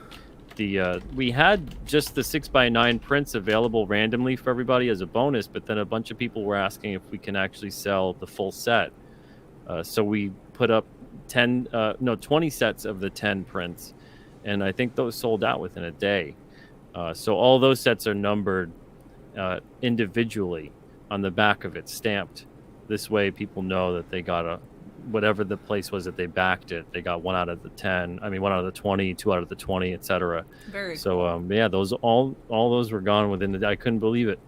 we had just the 6x9 prints available randomly for everybody as a bonus, but then a bunch of people were asking if we can actually sell the full set. So we put up 20 sets of the 10 prints, and I think those sold out within a day. So all those sets are numbered individually on the back of it, stamped. This way people know that they got whatever the place was that they backed it, they got 1 out of the 10. I mean, 1 out of the 20, 2 out of the 20, etc. Very cool. So yeah, those all those were gone within the day. I couldn't believe it.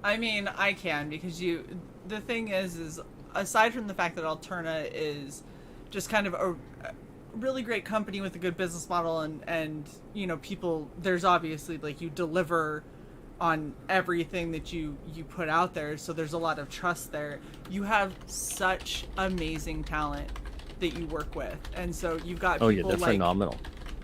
I mean, I can, because the thing is aside from the fact that Alterna is just kind of a really great company with a good business model, and you know, people, there's obviously, like, you deliver on everything that you put out there, so there's a lot of trust there. You have such amazing talent that you work with, and so you've got people they're phenomenal.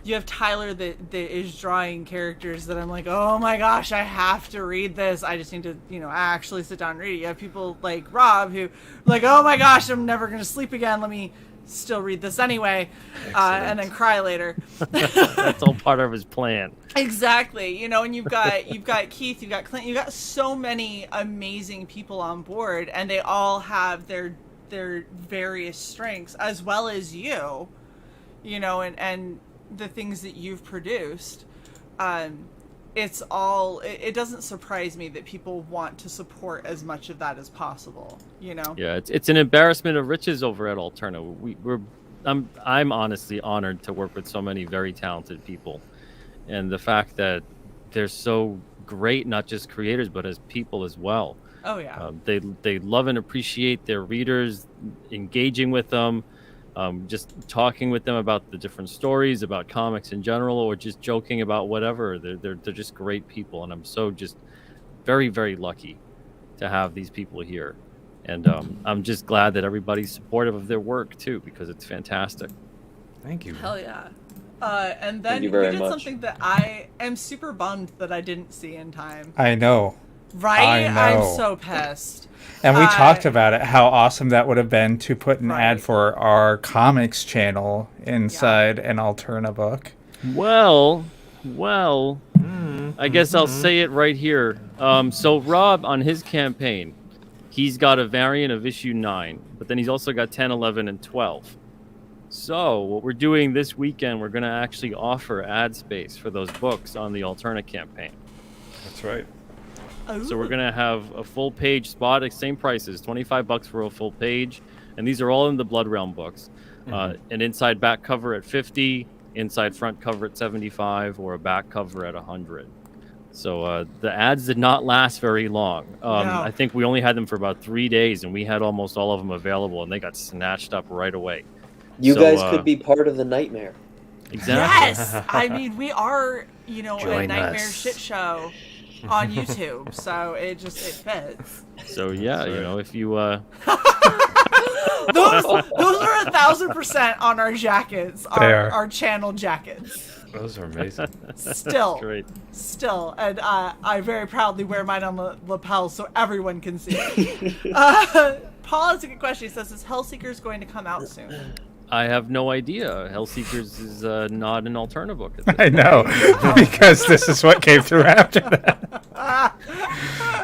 You have Tyler that is drawing characters that I'm like, oh my gosh, I have to read this. I just need to, actually sit down and read it. You have people like Rob who, like, oh my gosh, I'm never going to sleep again. Let me still read this anyway, and then cry later. That's all part of his plan. Exactly. And you've got Keith, you've got Clint, you've got so many amazing people on board, and they all have their various strengths, as well as you, and the things that you've produced. It doesn't surprise me that people want to support as much of that as possible, Yeah, it's an embarrassment of riches over at Alterna. I'm honestly honored to work with so many very talented people, and the fact that they're so great, not just creators but as people as well. Oh yeah. They love and appreciate their readers, engaging with them, just talking with them about the different stories, about comics in general, or just joking about whatever. They're just great people, and I'm so just very, very lucky to have these people here. And I'm just glad that everybody's supportive of their work too, because it's fantastic. Thank you. Hell yeah. And then you we very did much. something that I am super bummed that I didn't see in time. I know. Right? I know. I'm so pissed. And we talked about it, how awesome that would have been to put an ad for our comics channel inside an Alterna book. Well, I guess I'll say it right here. So Rob, on his campaign, he's got a variant of issue 9, but then he's also got 10, 11, and 12. So what we're doing this weekend, we're going to actually offer ad space for those books on the Alterna campaign. That's right. So we're going to have a full page spot at same prices, $25 for a full page. And these are all in the Blood Realm books. An inside back cover at $50, inside front cover at $75, or a back cover at $100. So the ads did not last very long. No. I think we only had them for about 3 days, and we had almost all of them available, and they got snatched up right away. You guys could be part of the nightmare. Exactly. Yes! I mean, we are, a Join nightmare us. shit show on YouTube, so it fits. So yeah, if you Those are 1,000% on our jackets, our channel jackets. Those are amazing. Still, great. and I very proudly wear mine on the lapel so everyone can see it. Paul has a good question. He says, "Is Hellseekers going to come out soon?" I have no idea. Hellseekers is not an Alterna book. At this I know, because this is what came through after that.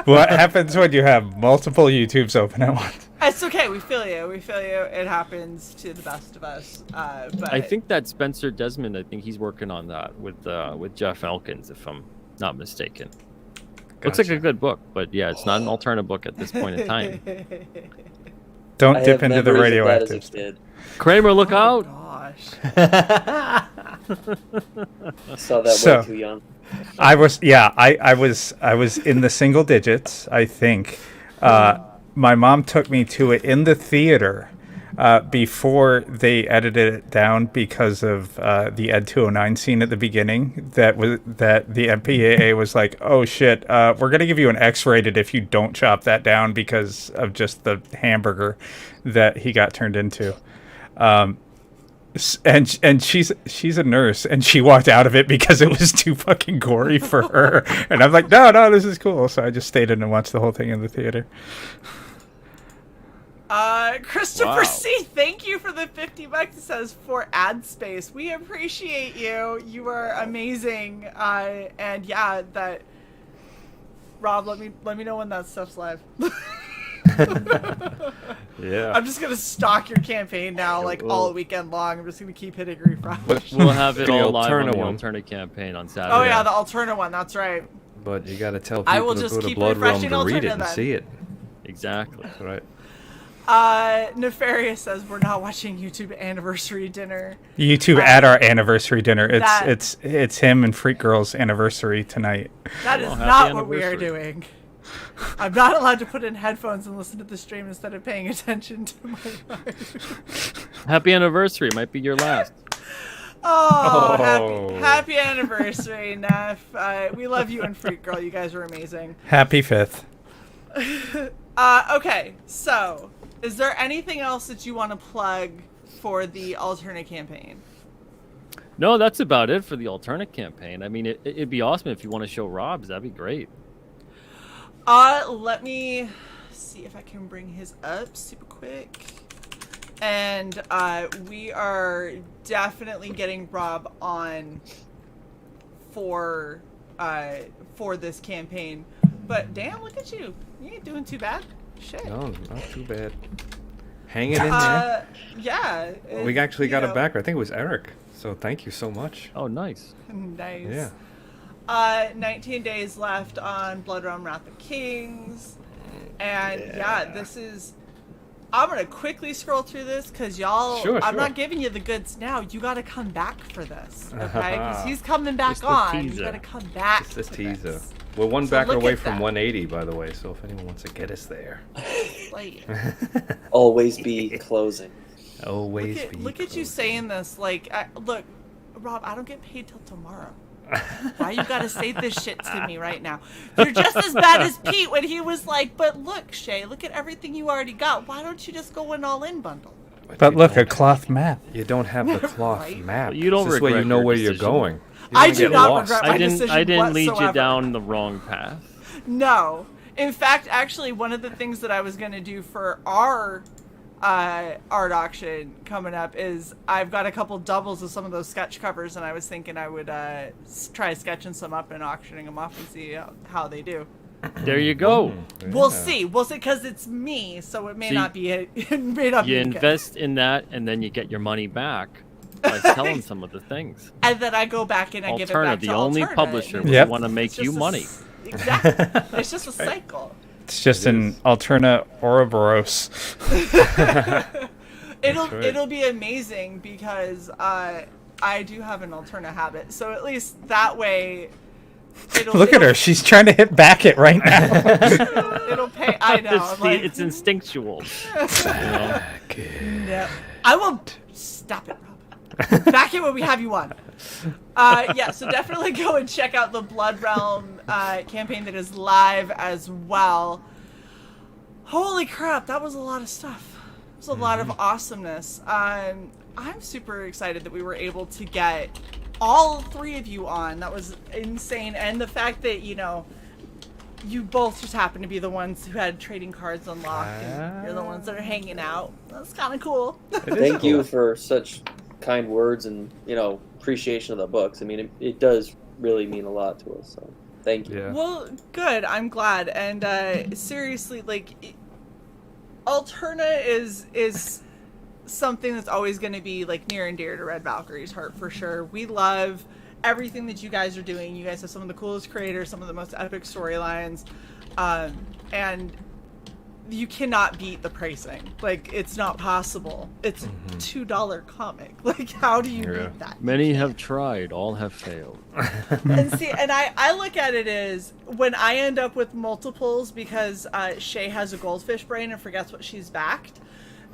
What happens when you have multiple YouTubes open at once? It's okay. We feel you. It happens to the best of us. But I think that Spencer Desmond, I think he's working on that with Jeff Elkins, if I'm not mistaken. Looks like a good book, but yeah, it's not an Alterna book at this point in time. Don't I dip have into the memories of that as a radioactive. kid. Kramer, look out! Gosh. I saw that So- way too young. I was in the single digits, I think. My mom took me to it in the theater before they edited it down because of the Ed 209 scene at the beginning. That the MPAA was like, "Oh shit, we're gonna give you an X-rated if you don't chop that down because of just the hamburger that he got turned into." And she's a nurse, and she walked out of it because it was too fucking gory for her. And I'm like, no, this is cool. So I just stayed in and watched the whole thing in the theater. Christopher Wow. C, thank you for the $50. It says for ad space. We appreciate you. You are amazing. And yeah, that Rob, let me know when that stuff's live. Yeah. I'm just gonna stalk your campaign now, all weekend long. I'm just gonna keep hitting refresh. We'll have it The all live on the Alterna one. Alterna campaign on Saturday. Oh yeah, the Alterna one. That's right. But you got to tell I will people to just go to keep Blood Realm refreshing to read it Alterna and then. see it. Exactly. That's right. Nefarious says we're not watching YouTube anniversary dinner. YouTube at our anniversary dinner. that- It's him and Freak Girl's anniversary tonight. That is Well, not happy what we are anniversary. doing. I'm not allowed to put in headphones and listen to the stream instead of paying attention to my life. Happy anniversary. Might be your last. Oh, Oh. happy anniversary, Neff. We love you and Freak Girl. You guys are amazing. Happy 5th. Okay, so is there anything else that you want to plug for the Alterna campaign? No, that's about it for the Alterna campaign. I mean, it'd be awesome if you want to show Rob's. That'd be great. Let me see if I can bring his up super quick. And we are definitely getting Rob on for this campaign. But damn, look at you. You ain't doing too bad. Shit. No, not too bad. Hanging in there. Yeah. We actually got you a know, backer. I think it was Eric. So thank you so much. Oh, nice. Nice. Yeah. 19 days left on Blood Realm Wrath of Kings. And yeah, this is... I'm going to quickly scroll through this because y'all... Sure, I'm sure. not giving you the goods now. You got to come back for this, okay? Because he's coming Just back the on. You teaser. got to come back It's this for teaser. this. We're one So backer look away at from that. 180, by the way. So if anyone wants to get us there, Like, Always be closing. always look at you saying this. Like, look, Rob, I don't get paid till tomorrow. Why you gotta say this shit to me right now? You're just as bad as Pete when he was like, but look, Shae, look at everything you already got. Why don't you just go an all-in bundle? But look, a cloth map. You don't have the cloth Right? map. Well, you don't this way you regret know your where you're decision. going. You I don't do get not lost. regret my I decision didn't lead you whatsoever. down the wrong path. No. In fact, actually, one of the things that I was going to do for our art auction coming up is I've got a couple doubles of some of those sketch covers, and I was thinking I would try sketching some up and auctioning them off and see how they do. There you go. Yeah. We'll see, because it's me, so it may not be it may not You be good. invest in that, and then you get your money back by selling some of the things. And then I go back and I give it back to the only Alterna. publisher It's would want to make just you a money. Exactly. It's just a cycle. It's just an Alterna Ouroboros. It'll be amazing because I do have an Alterna habit, so at least that way. Look at her. She's trying to hit back it right now. It'll pay. I know. It's instinctual. No, I won't. Stop it, Rob. Back it when we have you on. Yeah, so definitely go and check out the Blood Realm campaign that is live as well. Holy crap, that was a lot of stuff. It was a lot of awesomeness. I'm super excited that we were able to get all three of you on. That was insane. And the fact that, you both just happen to be the ones who had trading cards unlocked, and you're the ones that are hanging out. That's kind of cool. Thank you for such kind words and appreciation of the books. I mean, it does really mean a lot to us. So thank you. Yeah. Well, good. I'm glad. And seriously, Alterna is something that's always going to be near and dear to Red Valkyrie's heart for sure. We love everything that you guys are doing. You guys have some of the coolest creators, some of the most epic storylines, and you cannot beat the pricing. It's not possible. It's a $2 comic. How do you beat that? Many have tried, all have failed. And see, and I look at it as when I end up with multiples because Shae has a goldfish brain and forgets what she's backed.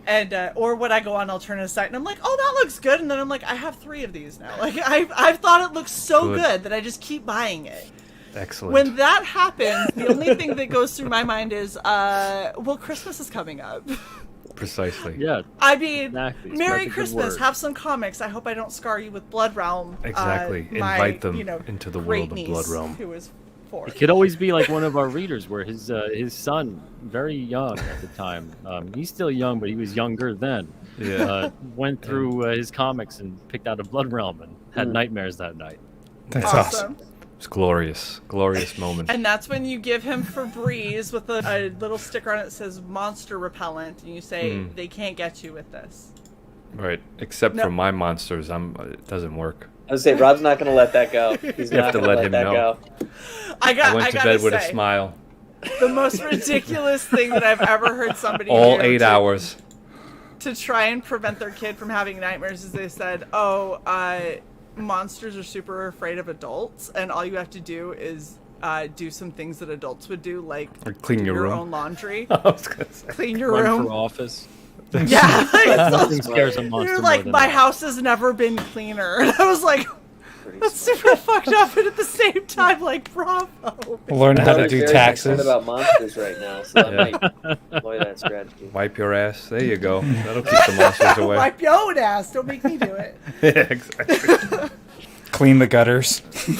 And or when I go on Alterna's site and I'm like, oh, that looks good, and then I'm like, I have 3 of these now. I've thought it looks so good that I just keep buying it. Excellent. When that happens, the only thing that goes through my mind is, well, Christmas is coming up. Precisely. Yeah. I mean, Exactly. Merry Spread the good Christmas. word. Have some comics. I hope I don't scar you with Blood Realm. Exactly. My, Invite them you know, into the great world of niece Blood Realm. Who is 4. It could always be like one of our readers where his son, very young at the time, he's still young, but he was younger then, went through his comics and picked out a Blood Realm and had nightmares that night. That's awesome. It's glorious. Glorious moment. And that's when you give him Febreze with a little sticker on it that says monster repellent, and you say, they can't get you with this. Right. Except No. for my monsters, it doesn't work. I was say Rob's not going to let that go. He's You have not to going to let him that know. go. I went to gotta bed with a say, smile. The most ridiculous thing that I've ever heard somebody All do 8 hours. to try and prevent their kid from having nightmares is they said, monsters are super afraid of adults, and all you have to do is do some things that adults would do, like Or clean do your room. own laundry, I was gonna say. clean your Run room. for office. Yeah, Nothing scares a monster you're more like, than my that. house has never been cleaner. And I was like, Pretty that's smart. super fucked up, and at the same time, like, bravo. Learn how to I'm do very taxes. concerned about monsters right now, so I might employ that strategy. Wipe your ass. There you go. That'll keep the monsters away. Wipe your own ass. Don't make me do it. Yeah, exactly. Clean the gutters. You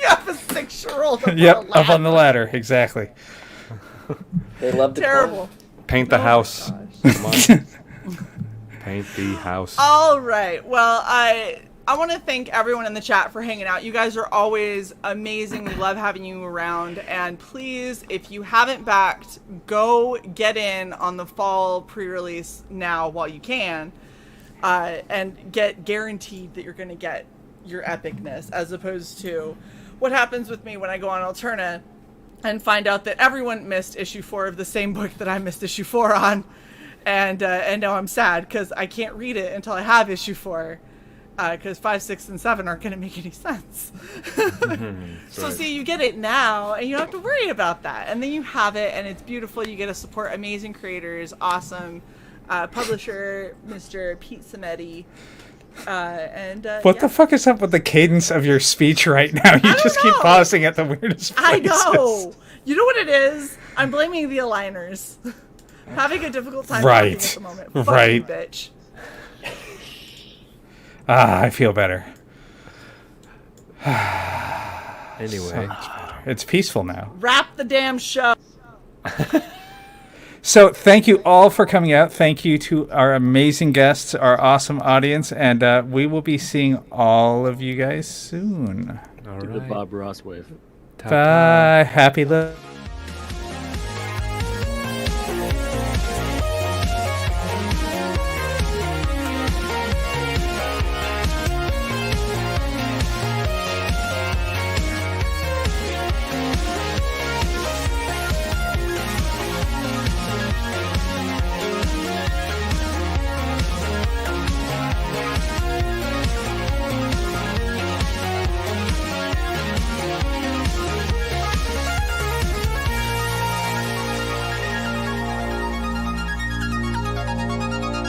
have a 6-year-old. Yep, up on the ladder. Exactly. They love to Terrible. Paint the house. Come on. Paint the house. All right. Well, I want to thank everyone in the chat for hanging out. You guys are always amazing. We love having you around. And please, if you haven't backed, go get in on the fall pre-release now while you can, and get guaranteed that you're going to get your epicness, as opposed to what happens with me when I go on Alterna and find out that everyone missed issue 4 of the same book that I missed issue 4 on. And now I'm sad because I can't read it until I have issue 4. Because 5, 6, and 7 aren't going to make any sense. So right. see, you get it now, and you don't have to worry about that. And then you have it, and it's beautiful. You get to support amazing creators, awesome publisher, Mr. Pete Simeti. What the fuck is up with the cadence of your speech right now? You don't just keep know. pausing at the weirdest places. I know. You know what it is? I'm blaming the aligners. I'm having a difficult time talking at the moment. Fuck Right. you, bitch. I feel better. Anyway, Much better. It's peaceful now. Wrap the damn show. So thank you all for coming out. Thank you to our amazing guests, our awesome audience, and we will be seeing all of you guys soon. All Do the Bob Ross wave. Bye. Happy love.